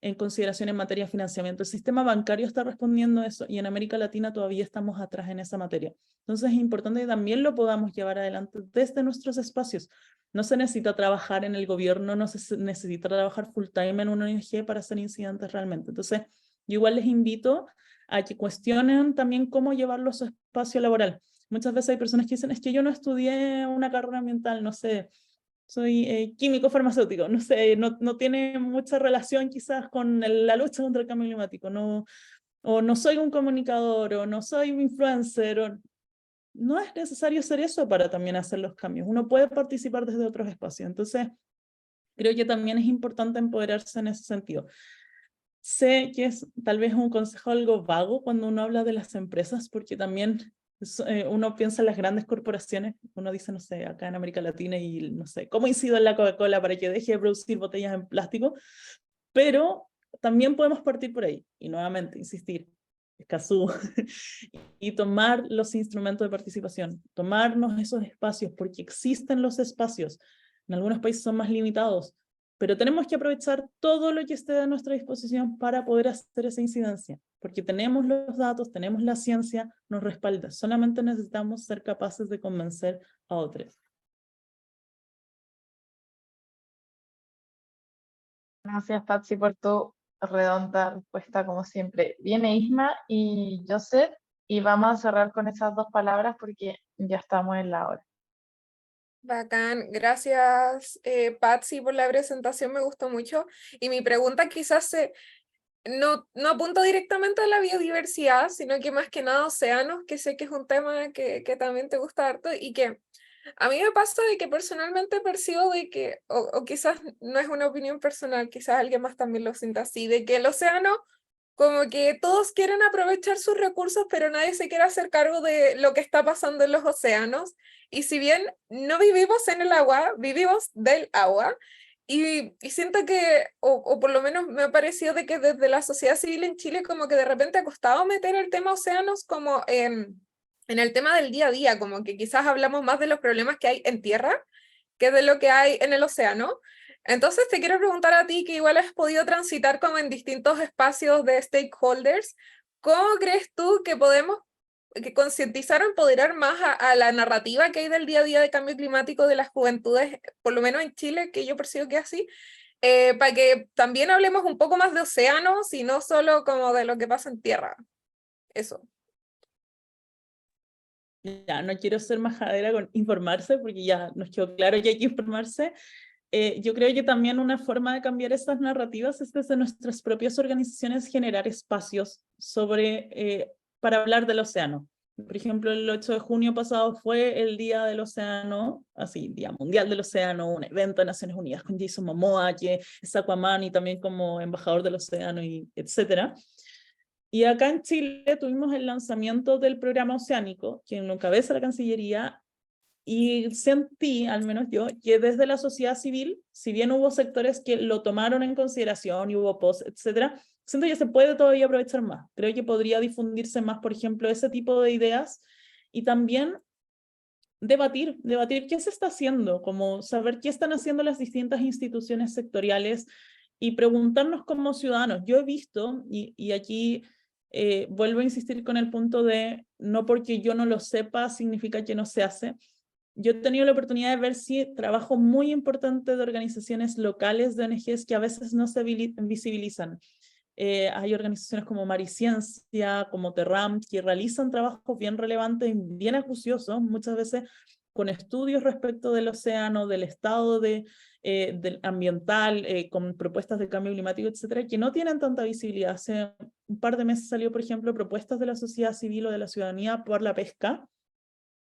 en consideración en materia de financiamiento. El sistema bancario está respondiendo a eso, y en América Latina todavía estamos atrás en esa materia. Entonces es importante que también lo podamos llevar adelante desde nuestros espacios. No se necesita trabajar en el gobierno, no se necesita trabajar full time en una ONG para hacer incidentes realmente. Entonces, yo igual les invito a que cuestionen también cómo llevarlo a su espacio laboral. Muchas veces hay personas que dicen, es que yo no estudié una carrera ambiental, no sé, soy químico farmacéutico, no sé, no tiene mucha relación quizás con la lucha contra el cambio climático, no, o no soy un comunicador, o no soy un influencer, o no es necesario ser eso para también hacer los cambios. Uno puede participar desde otros espacios. Entonces, creo que también es importante empoderarse en ese sentido. Sé que es tal vez un consejo algo vago cuando uno habla de las empresas, porque también uno piensa en las grandes corporaciones, uno dice, no sé, acá en América Latina y no sé, ¿cómo incido en la Coca-Cola para que deje de producir botellas en plástico? Pero también podemos partir por ahí, y nuevamente, insistir, Escazú, y tomar los instrumentos de participación, tomarnos esos espacios, porque existen los espacios, en algunos países son más limitados, pero tenemos que aprovechar todo lo que esté a nuestra disposición para poder hacer esa incidencia, porque tenemos los datos, tenemos la ciencia, nos respalda, solamente necesitamos ser capaces de convencer a otros. Gracias, Patsy, por tu redonda respuesta, como siempre. Viene Isma y Joseph, y vamos a cerrar con esas dos palabras porque ya estamos en la hora. Bacán, gracias Patsy por la presentación, me gustó mucho. Y mi pregunta quizás no apunta directamente a la biodiversidad, sino que más que nada océanos, que sé que es un tema que también te gusta harto y que a mí me pasa de que personalmente percibo de que, o quizás no es una opinión personal, quizás alguien más también lo sienta así, de que el océano, como que todos quieren aprovechar sus recursos, pero nadie se quiere hacer cargo de lo que está pasando en los océanos. Y si bien no vivimos en el agua, vivimos del agua. Y siento que, o por lo menos me ha parecido de que desde la sociedad civil en Chile como que de repente ha costado meter el tema océanos como en el tema del día a día, como que quizás hablamos más de los problemas que hay en tierra que de lo que hay en el océano. Entonces te quiero preguntar a ti, que igual has podido transitar como en distintos espacios de stakeholders, ¿cómo crees tú que podemos concientizar o empoderar más a la narrativa que hay del día a día de cambio climático de las juventudes, por lo menos en Chile, que yo percibo que es así, para que también hablemos un poco más de océanos y no solo como de lo que pasa en tierra? Eso. Ya, no quiero ser majadera con informarse, porque ya nos quedó claro que hay que informarse. Yo creo que también una forma de cambiar estas narrativas es desde nuestras propias organizaciones generar espacios para hablar del océano. Por ejemplo, el 8 de junio pasado fue el Día del Océano, así, Día Mundial del Océano, un evento de Naciones Unidas con Jason Momoa, que es Aquaman y también como embajador del océano, y etcétera. Y acá en Chile tuvimos el lanzamiento del programa oceánico, que lo encabeza la Cancillería, y sentí, al menos yo, que desde la sociedad civil, si bien hubo sectores que lo tomaron en consideración y hubo posts, etcétera, siento que se puede todavía aprovechar más. Creo que podría difundirse más, por ejemplo, ese tipo de ideas, y también debatir qué se está haciendo, como saber qué están haciendo las distintas instituciones sectoriales y preguntarnos como ciudadanos. Yo he visto, y aquí vuelvo a insistir con el punto de no porque yo no lo sepa significa que no se hace. Yo he tenido la oportunidad de ver trabajo muy importante de organizaciones locales, de ONGs, que a veces no se visibilizan. Hay organizaciones como Mariciencia, como Terram, que realizan trabajos bien relevantes, bien acuciosos, muchas veces con estudios respecto del océano, del estado del ambiental, con propuestas de cambio climático, etcétera, que no tienen tanta visibilidad. Hace un par de meses salió, por ejemplo, propuestas de la sociedad civil o de la ciudadanía por la pesca,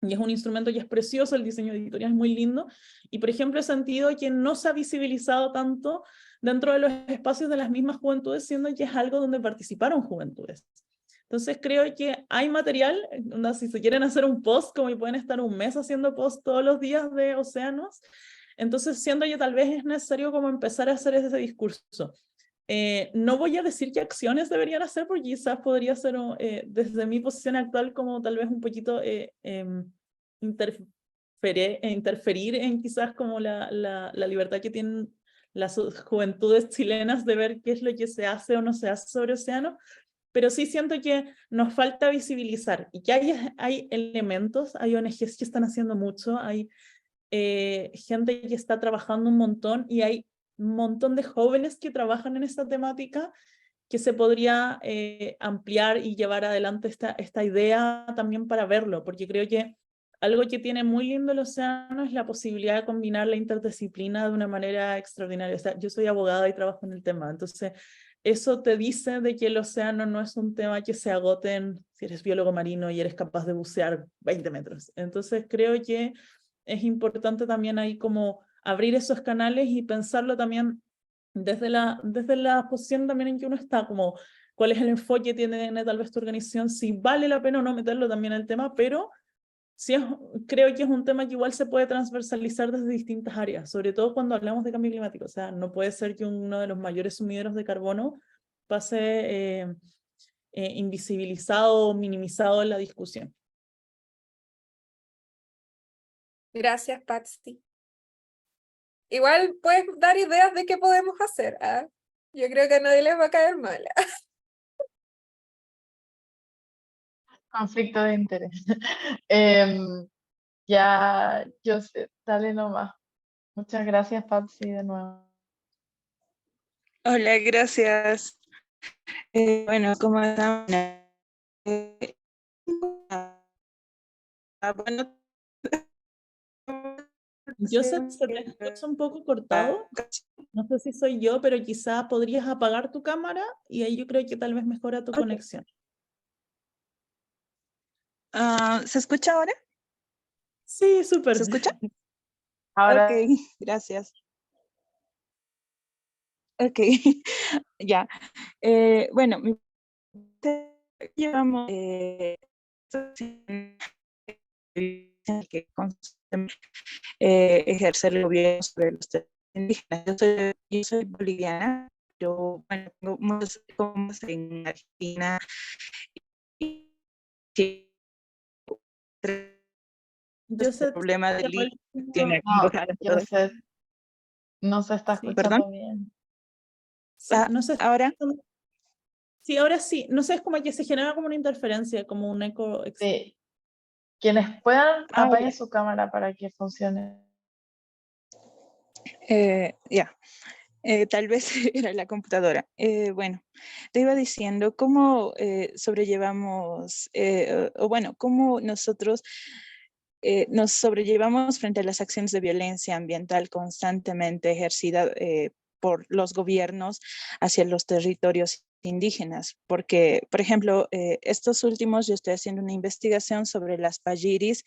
y es un instrumento que es precioso, el diseño editorial es muy lindo, y por ejemplo he sentido que no se ha visibilizado tanto dentro de los espacios de las mismas juventudes, siendo que es algo donde participaron juventudes. Entonces creo que hay material, si se quieren hacer un post, como pueden estar un mes haciendo post todos los días de océanos, entonces siendo que tal vez es necesario como empezar a hacer ese discurso. No voy a decir qué acciones deberían hacer, porque quizás podría ser desde mi posición actual como tal vez un poquito interferir en quizás como la libertad que tienen las juventudes chilenas de ver qué es lo que se hace o no se hace sobre océano, pero sí siento que nos falta visibilizar y que hay elementos, hay ONGs que están haciendo mucho, hay gente que está trabajando un montón y hay un montón de jóvenes que trabajan en esta temática, que se podría ampliar y llevar adelante esta idea también para verlo, porque creo que algo que tiene muy lindo el océano es la posibilidad de combinar la interdisciplina de una manera extraordinaria. O sea, yo soy abogada y trabajo en el tema, entonces eso te dice de que el océano no es un tema que se agote en si eres biólogo marino y eres capaz de bucear 20 metros. Entonces creo que es importante también ahí como abrir esos canales y pensarlo también desde la posición también en que uno está, como cuál es el enfoque que tiene tal vez tu organización, si vale la pena o no meterlo también en el tema, pero sí creo que es un tema que igual se puede transversalizar desde distintas áreas, sobre todo cuando hablamos de cambio climático. O sea, no puede ser que uno de los mayores sumideros de carbono pase invisibilizado o minimizado en la discusión. Gracias, Patsy. Igual puedes dar ideas de qué podemos hacer. ¿Ah? Yo creo que a nadie les va a caer mal. Conflicto de interés. Ya, yo sé, dale nomás. Muchas gracias, Patsy, de nuevo. Hola, gracias. Bueno, ¿cómo están? Bueno, Joseph, se te escucha un poco cortado. No sé si soy yo, pero quizá podrías apagar tu cámara y ahí yo creo que tal vez mejora tu conexión. ¿se escucha ahora? Sí, súper. ¿Se escucha? Ahora, Ok, gracias. Ok, ya. Bueno, llevamos que ejercer el gobierno sobre los indígenas. Yo soy boliviana, yo bueno, tengo muchos como en Argentina y Joseph, problema del tiene no, yo sé, no se está Sí, perdón. escuchando bien. sí, no sé. Ahora Sí, ahora sí. No sé, es como que se genera como una interferencia, como un eco. Sí. Quienes puedan, Ah, apaguen ya. su cámara para que funcione. Ya. Tal vez era la computadora. Bueno, te iba diciendo cómo sobrellevamos, o bueno, cómo nosotros nos sobrellevamos frente a las acciones de violencia ambiental constantemente ejercida por los gobiernos hacia los territorios indígenas, porque, por ejemplo, estos últimos, yo estoy haciendo una investigación sobre las payiris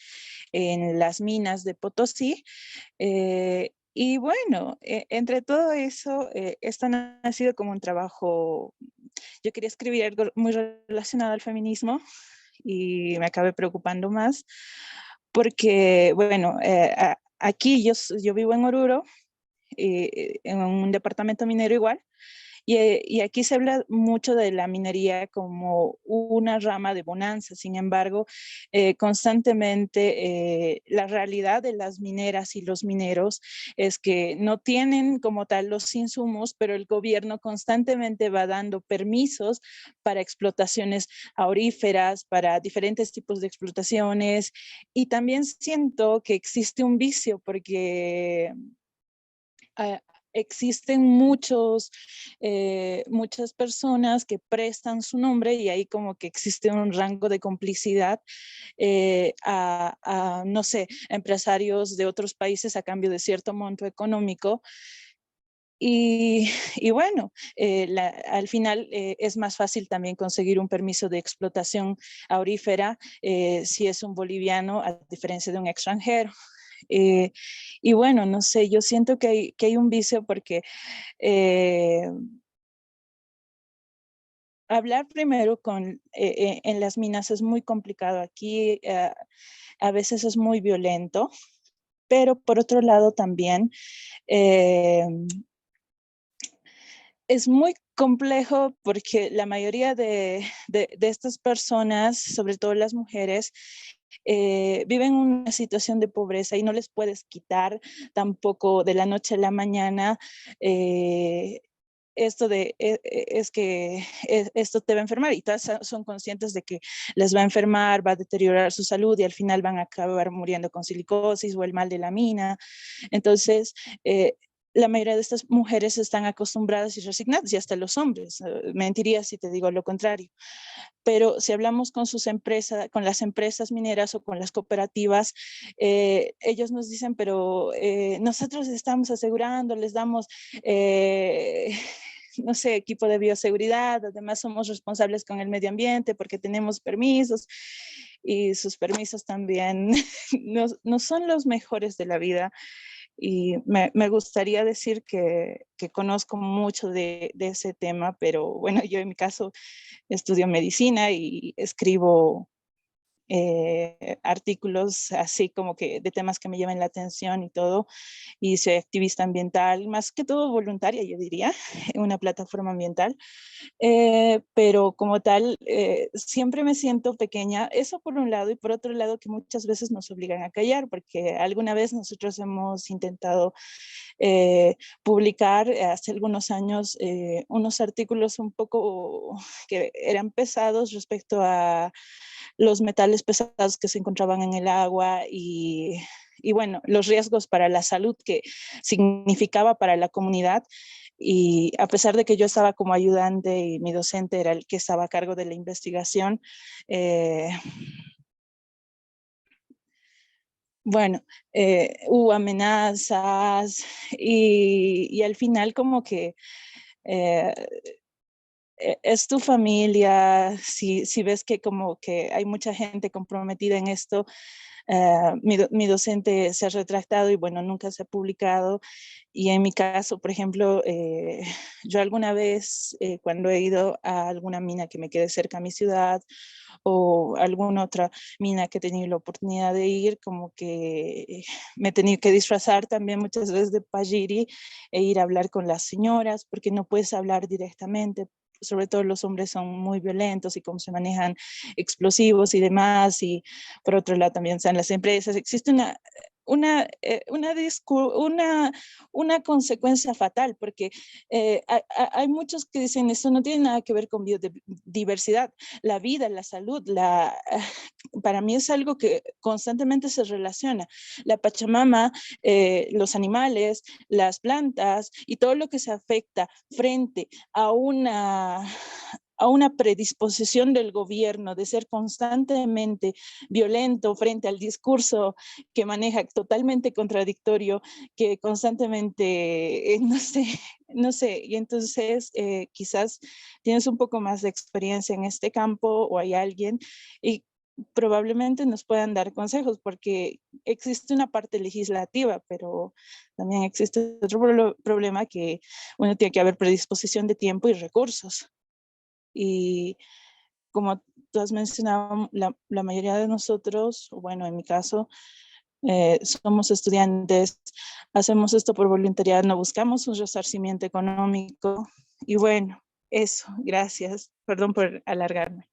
en las minas de Potosí, y bueno, entre todo eso, esto no ha sido como un trabajo, yo quería escribir algo muy relacionado al feminismo y me acabé preocupando más porque, bueno, aquí yo vivo en Oruro, en un departamento minero igual, y aquí se habla mucho de la minería como una rama de bonanza. Sin embargo, constantemente la realidad de las mineras y los mineros es que no tienen como tal los insumos, pero el gobierno constantemente va dando permisos para explotaciones auríferas, para diferentes tipos de explotaciones. Y también siento que existe un vicio porque existen muchas personas que prestan su nombre y ahí como que existe un rango de complicidad no sé, empresarios de otros países a cambio de cierto monto económico. Y bueno, al final es más fácil también conseguir un permiso de explotación aurífera si es un boliviano a diferencia de un extranjero. Y bueno, no sé, yo siento que hay un vicio porque hablar primero en las minas es muy complicado. Aquí a veces es muy violento, pero por otro lado también es muy complejo porque la mayoría de estas personas, sobre todo las mujeres, viven una situación de pobreza y no les puedes quitar tampoco de la noche a la mañana esto es que esto te va a enfermar, y todas son conscientes de que les va a enfermar, va a deteriorar su salud y al final van a acabar muriendo con silicosis o el mal de la mina. Entonces, la mayoría de estas mujeres están acostumbradas y resignadas, y hasta los hombres. Mentiría si te digo lo contrario. Pero si hablamos con sus empresas, con las empresas mineras o con las cooperativas, ellos nos dicen, pero nosotros estamos asegurando, les damos, no sé, equipo de bioseguridad, además somos responsables con el medio ambiente porque tenemos permisos, y sus permisos también no son los mejores de la vida. Y me gustaría decir que conozco mucho de ese tema, pero bueno, yo en mi caso estudio medicina y escribo artículos así como que de temas que me llaman la atención y todo, y soy activista ambiental, más que todo voluntaria, yo diría, en una plataforma ambiental, pero como tal, siempre me siento pequeña, eso por un lado, y por otro lado que muchas veces nos obligan a callar, porque alguna vez nosotros hemos intentado publicar hace algunos años unos artículos un poco que eran pesados respecto a los metales pesados que se encontraban en el agua y bueno, los riesgos para la salud que significaba para la comunidad. Y a pesar de que yo estaba como ayudante y mi docente era el que estaba a cargo de la investigación, bueno, hubo amenazas y al final como que eh, es tu familia, si ves que como que hay mucha gente comprometida en esto, mi docente se ha retractado y bueno, nunca se ha publicado. Y en mi caso, por ejemplo, yo alguna vez cuando he ido a alguna mina que me quede cerca a mi ciudad o alguna otra mina que he tenido la oportunidad de ir, como que me he tenido que disfrazar también muchas veces de pajiri e ir a hablar con las señoras, porque no puedes hablar directamente. Sobre todo los hombres son muy violentos y cómo se manejan explosivos y demás, y por otro lado también están las empresas. Existe una consecuencia fatal, porque hay muchos que dicen esto no tiene nada que ver con biodiversidad, la vida, la salud, para mí es algo que constantemente se relaciona. La Pachamama, los animales, las plantas y todo lo que se afecta frente a una predisposición del gobierno de ser constantemente violento frente al discurso que maneja totalmente contradictorio, que constantemente, no sé, y entonces quizás tienes un poco más de experiencia en este campo o hay alguien y probablemente nos puedan dar consejos porque existe una parte legislativa, pero también existe otro problema que uno tiene que haber predisposición de tiempo y recursos. Y como tú has mencionado, la mayoría de nosotros, bueno, en mi caso, somos estudiantes, hacemos esto por voluntariado, no buscamos un resarcimiento económico. Y bueno, eso, gracias. Perdón por alargarme.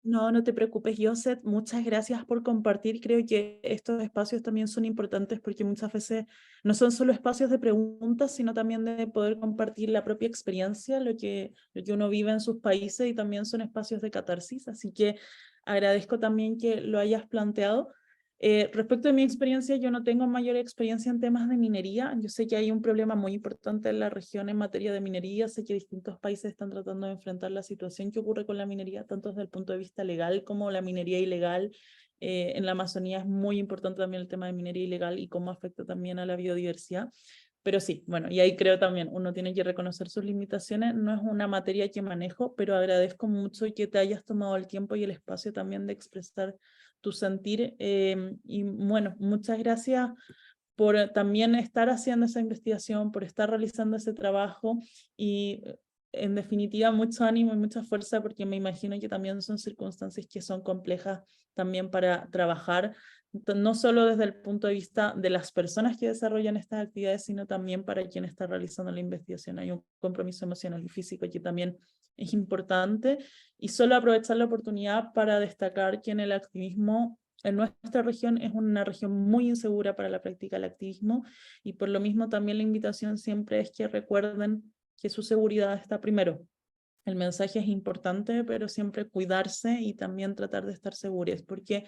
No, no te preocupes, Joseph. Muchas gracias por compartir. Creo que estos espacios también son importantes porque muchas veces no son solo espacios de preguntas, sino también de poder compartir la propia experiencia, lo que uno vive en sus países, y también son espacios de catarsis. Así que agradezco también que lo hayas planteado. Respecto de mi experiencia, yo no tengo mayor experiencia en temas de minería. Yo sé que hay un problema muy importante en la región en materia de minería. Sé que distintos países están tratando de enfrentar la situación que ocurre con la minería, tanto desde el punto de vista legal como la minería ilegal. En la Amazonía es muy importante también el tema de minería ilegal y cómo afecta también a la biodiversidad. Pero sí, bueno, y ahí creo también, uno tiene que reconocer sus limitaciones. No es una materia que manejo, pero agradezco mucho que te hayas tomado el tiempo y el espacio también de expresar tu sentir. Y bueno, muchas gracias por también estar haciendo esa investigación, por estar realizando ese trabajo y en definitiva mucho ánimo y mucha fuerza porque me imagino que también son circunstancias que son complejas también para trabajar, no solo desde el punto de vista de las personas que desarrollan estas actividades, sino también para quien está realizando la investigación. Hay un compromiso emocional y físico que también es importante, y solo aprovechar la oportunidad para destacar que en el activismo en nuestra región es una región muy insegura para la práctica del activismo, y por lo mismo también la invitación siempre es que recuerden que su seguridad está primero. El mensaje es importante, pero siempre cuidarse y también tratar de estar seguros, porque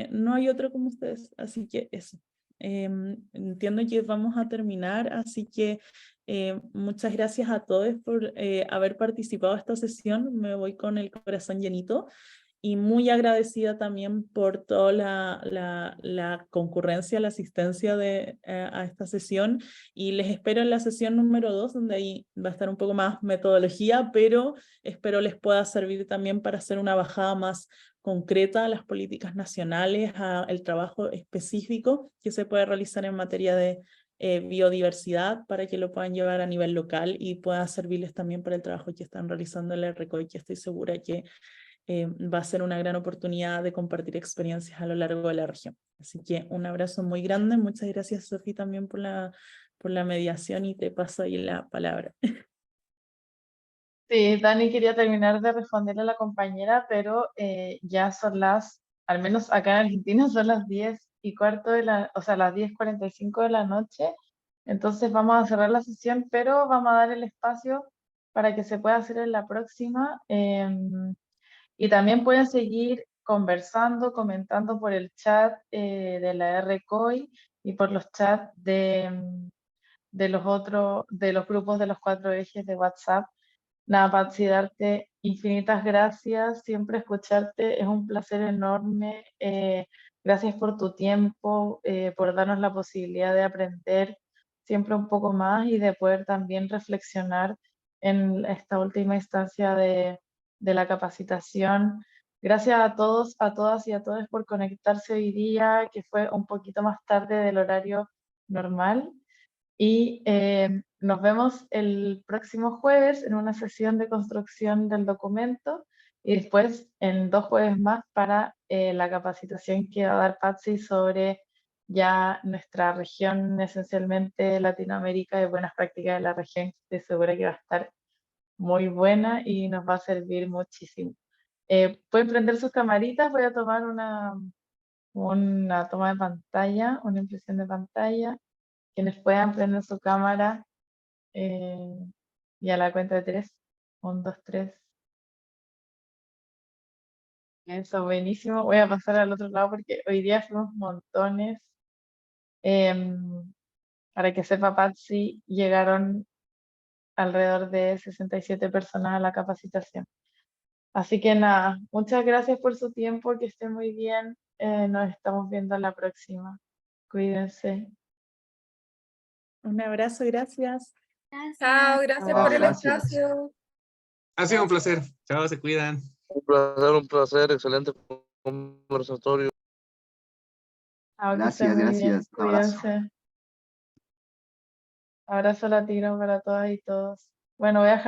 no hay otro como ustedes. Así que eso. entiendo que vamos a terminar, así que muchas gracias a todos por haber participado en esta sesión. Me voy con el corazón llenito. Y muy agradecida también por toda la concurrencia, la asistencia a esta sesión, y les espero en la sesión número 2, donde ahí va a estar un poco más metodología, pero espero les pueda servir también para hacer una bajada más concreta a las políticas nacionales, al trabajo específico que se puede realizar en materia de biodiversidad, para que lo puedan llevar a nivel local y pueda servirles también para el trabajo que están realizando en la RECOI, que estoy segura que va a ser una gran oportunidad de compartir experiencias a lo largo de la región. Así que un abrazo muy grande. Muchas gracias, Sofía, también por la mediación, y te paso ahí la palabra. Sí, Dani quería terminar de responderle a la compañera, pero ya son al menos acá en Argentina son las 10:15 o sea, las 10:45 de la noche. Entonces vamos a cerrar la sesión, pero vamos a dar el espacio para que se pueda hacer en la próxima. Y también pueden seguir conversando, comentando por el chat de la RCOI y por los chats de los grupos de los 4 ejes de WhatsApp. Nada, Patsy, darte infinitas gracias, siempre escucharte es un placer enorme. Gracias por tu tiempo, por darnos la posibilidad de aprender siempre un poco más y de poder también reflexionar en esta última instancia de la capacitación. Gracias a todos, a todas y a todos por conectarse hoy día, que fue un poquito más tarde del horario normal. Y nos vemos el próximo jueves en una sesión de construcción del documento, y después en 2 jueves más para la capacitación que va a dar Patsy sobre ya nuestra región, esencialmente Latinoamérica, de buenas prácticas de la región. Estoy segura que va a estar muy buena y nos va a servir muchísimo. Pueden prender sus camaritas, voy a tomar una toma de pantalla, una impresión de pantalla. Quienes puedan prender su cámara y a la cuenta de 3. 1, 2, 3. Eso, buenísimo. Voy a pasar al otro lado porque hoy día fuimos montones. Em, para que sepa Patsy, llegaron alrededor de 67 personas a la capacitación. Así que nada, muchas gracias por su tiempo, que estén muy bien. Nos estamos viendo en la próxima. Cuídense. Un abrazo, gracias. Chao, gracias por el Gracias. espacio. Ha sido un placer. Chao, se cuidan. Un placer, excelente conversatorio. Chao, que estén muy bien. Gracias. Un abrazo. Cuídense. Abrazo latino para todas y todos. Bueno, voy a dejar